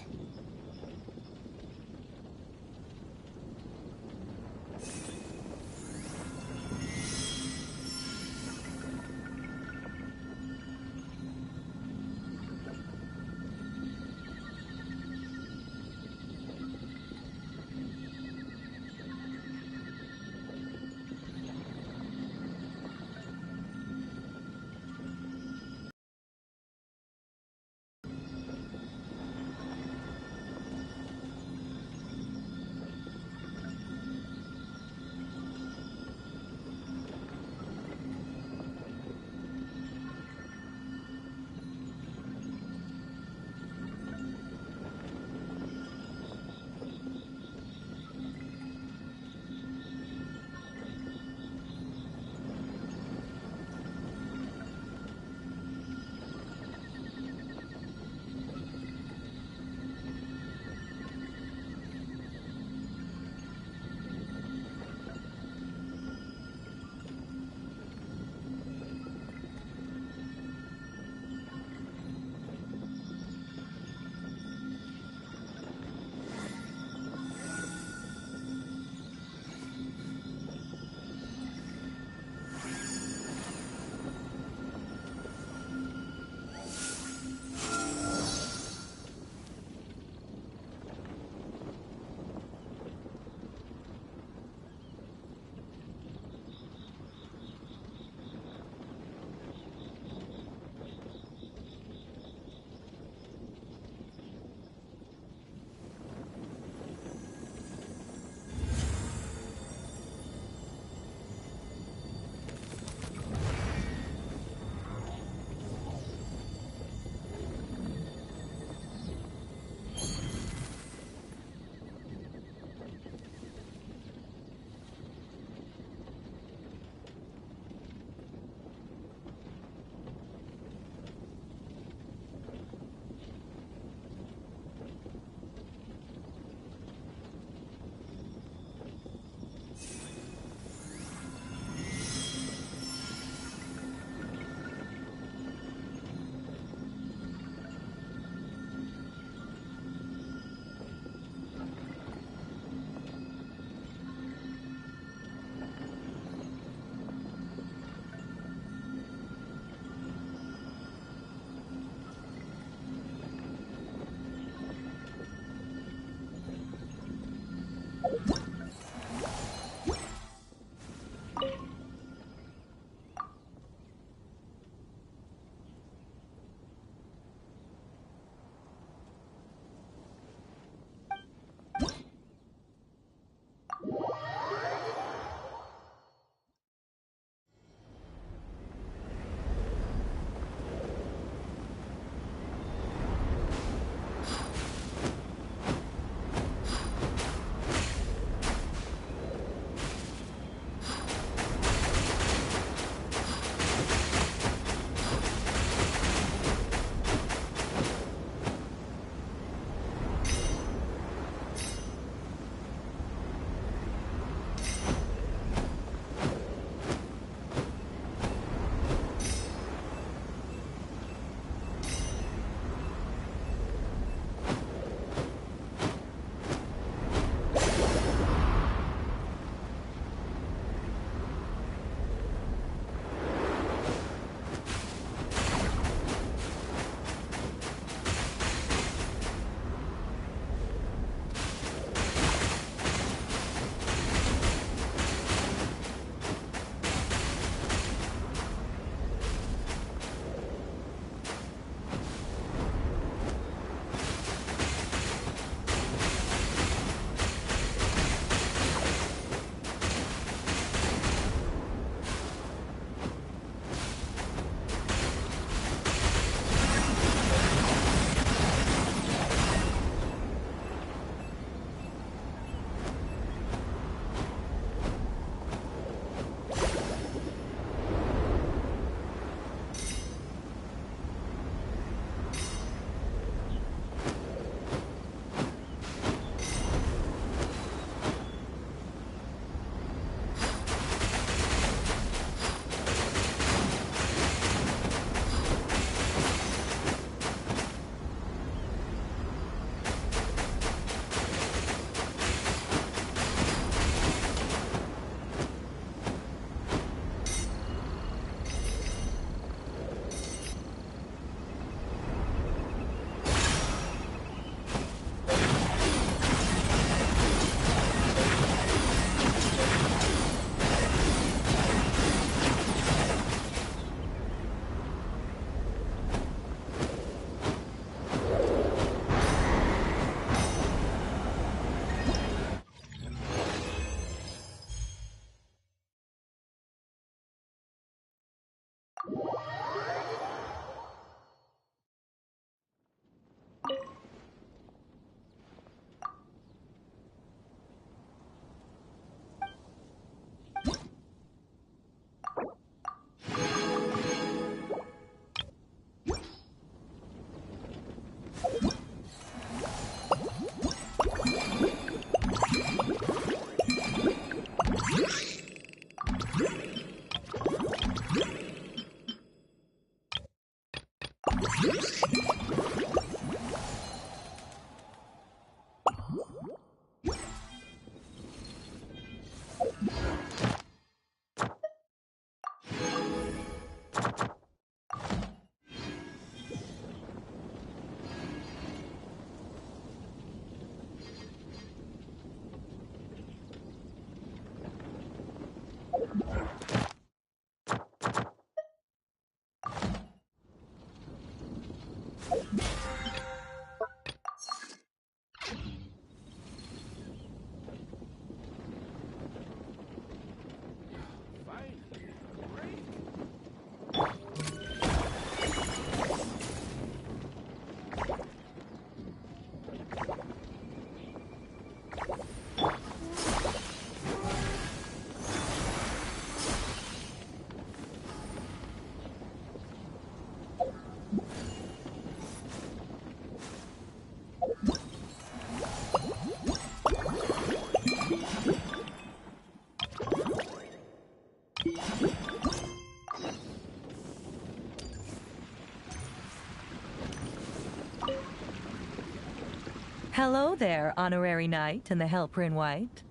Hello there, Honorary Knight and the Helper in White.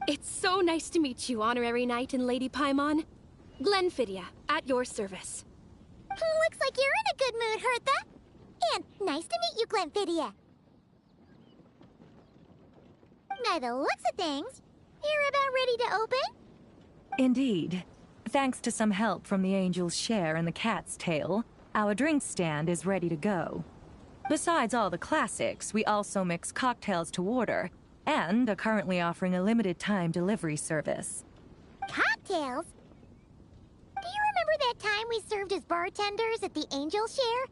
It's so nice to meet you, Honorary Knight and Lady Paimon. Glenfidia, at your service. Looks like you're in a good mood, Hertha. And nice to meet you, Glenfidia. By the looks of things, you're about ready to open? Indeed. Thanks to some help from the Angel's Share and the Cat's Tail, our drink stand is ready to go. Besides all the classics, we also mix cocktails to order, and are currently offering a limited-time delivery service. Cocktails? Do you remember that time we served as bartenders at the Angel Share?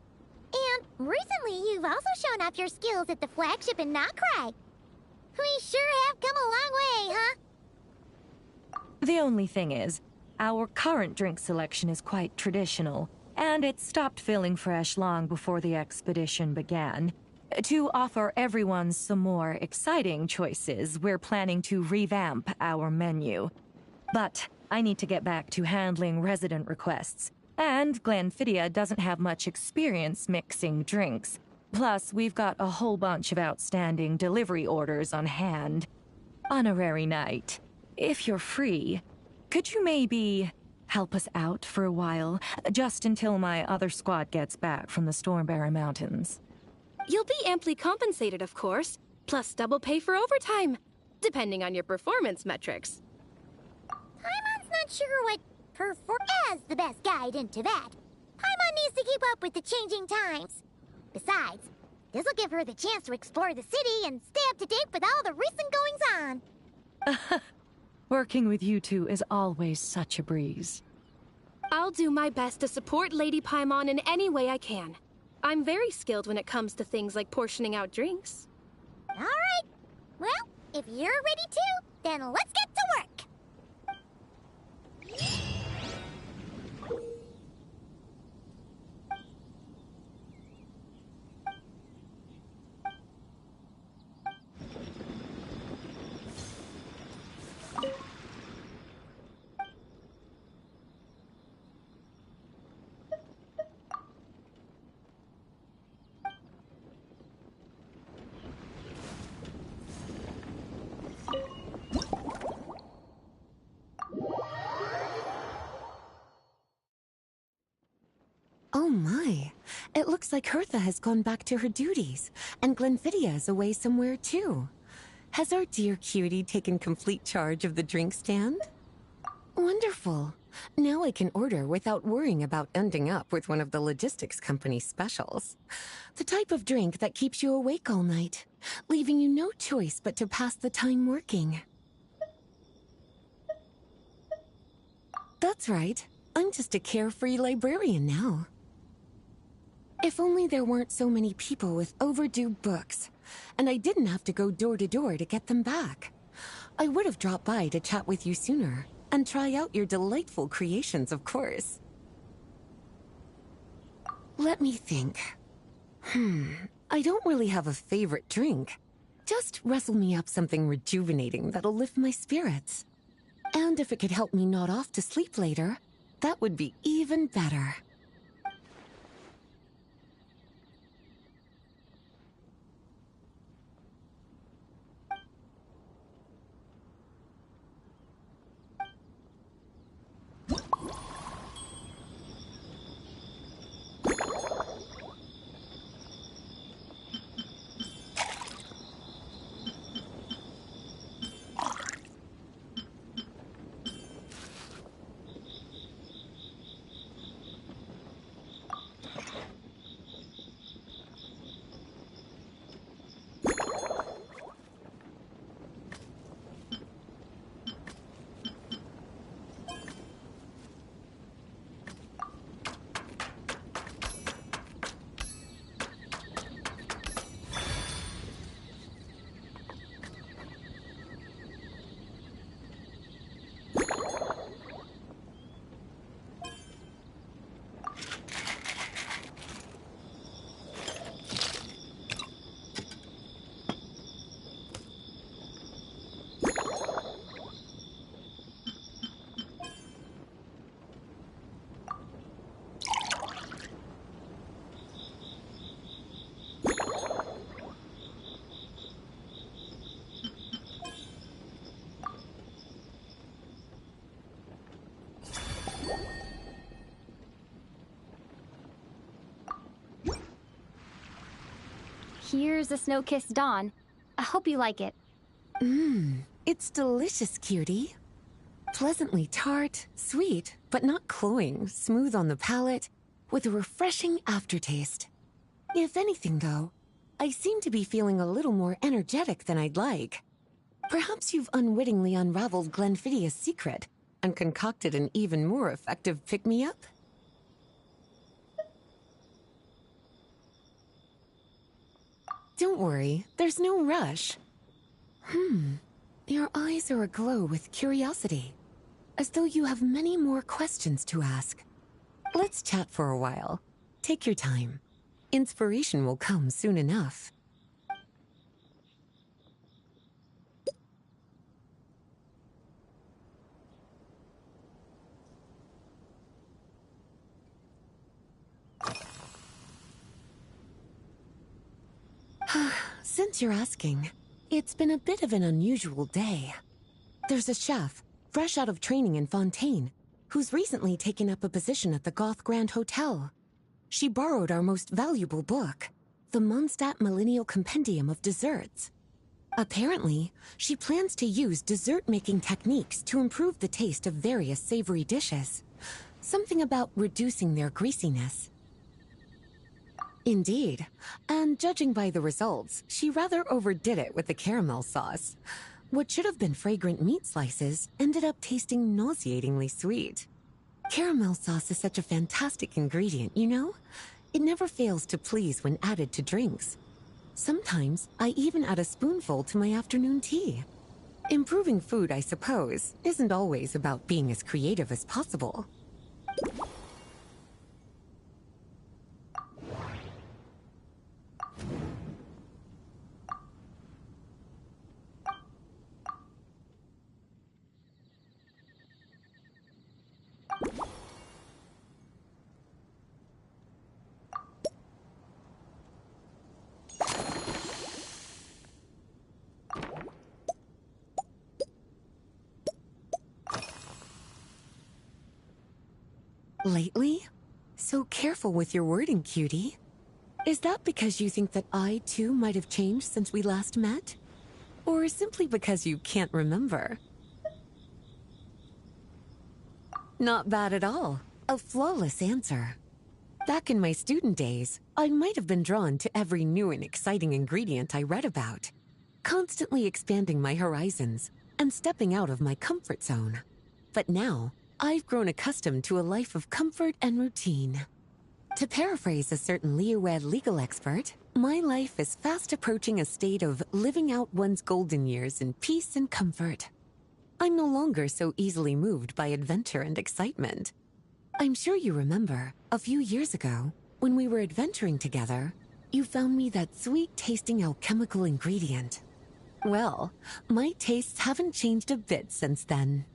And recently, you've also shown off your skills at the flagship in Nocrai. We sure have come a long way, huh? The only thing is, our current drink selection is quite traditional, and it stopped feeling fresh long before the expedition began. To offer everyone some more exciting choices, we're planning to revamp our menu. But I need to get back to handling resident requests, and Glenfidia doesn't have much experience mixing drinks. Plus, we've got a whole bunch of outstanding delivery orders on hand. Honorary Knight, if you're free, could you maybe help us out for a while, just until my other squad gets back from the Stormbearer Mountains? You'll be amply compensated, of course, plus double pay for overtime, depending on your performance metrics. Paimon's not sure what as the best guide into that. Paimon needs to keep up with the changing times. Besides, this'll give her the chance to explore the city and stay up to date with all the recent goings-on. Working with you two is always such a breeze. I'll do my best to support Lady Paimon in any way I can. I'm very skilled when it comes to things like portioning out drinks. All right. Well, if you're ready to, then let's get to work. Oh my, it looks like Hertha has gone back to her duties, and Glenfidia is away somewhere too. Has our dear cutie taken complete charge of the drink stand? Wonderful. Now I can order without worrying about ending up with one of the logistics company's specials. The type of drink that keeps you awake all night, leaving you no choice but to pass the time working. That's right. I'm just a carefree librarian now. If only there weren't so many people with overdue books, and I didn't have to go door to door to get them back. I would have dropped by to chat with you sooner, and try out your delightful creations, of course. Let me think. I don't really have a favorite drink. Just rustle me up something rejuvenating that'll lift my spirits. And if it could help me nod off to sleep later, that would be even better. Here's a snow-kissed dawn. I hope you like it. It's delicious, cutie. Pleasantly tart, sweet, but not cloying, smooth on the palate, with a refreshing aftertaste. If anything, though, I seem to be feeling a little more energetic than I'd like. Perhaps you've unwittingly unraveled Glenfiddia's secret and concocted an even more effective pick-me-up? Don't worry, there's no rush. Your eyes are aglow with curiosity, as though you have many more questions to ask. Let's chat for a while. Take your time. Inspiration will come soon enough. Since you're asking, it's been a bit of an unusual day. There's a chef, fresh out of training in Fontaine, who's recently taken up a position at the Goth Grand Hotel. She borrowed our most valuable book, the Mondstadt Millennial Compendium of Desserts. Apparently, she plans to use dessert-making techniques to improve the taste of various savory dishes. Something about reducing their greasiness. Indeed, and judging by the results, she rather overdid it with the caramel sauce. What should have been fragrant meat slices ended up tasting nauseatingly sweet. Caramel sauce is such a fantastic ingredient, you know? It never fails to please when added to drinks. Sometimes, I even add a spoonful to my afternoon tea. Improving food, I suppose, isn't always about being as creative as possible. Lately? So careful with your wording, cutie. Is that because you think that I, too, might have changed since we last met? Or simply because you can't remember? Not bad at all. A flawless answer. Back in my student days, I might have been drawn to every new and exciting ingredient I read about, constantly expanding my horizons and stepping out of my comfort zone. But now, I've grown accustomed to a life of comfort and routine. To paraphrase a certain Liyue legal expert, my life is fast approaching a state of living out one's golden years in peace and comfort. I'm no longer so easily moved by adventure and excitement. I'm sure you remember, a few years ago, when we were adventuring together, you found me that sweet-tasting alchemical ingredient. Well, my tastes haven't changed a bit since then.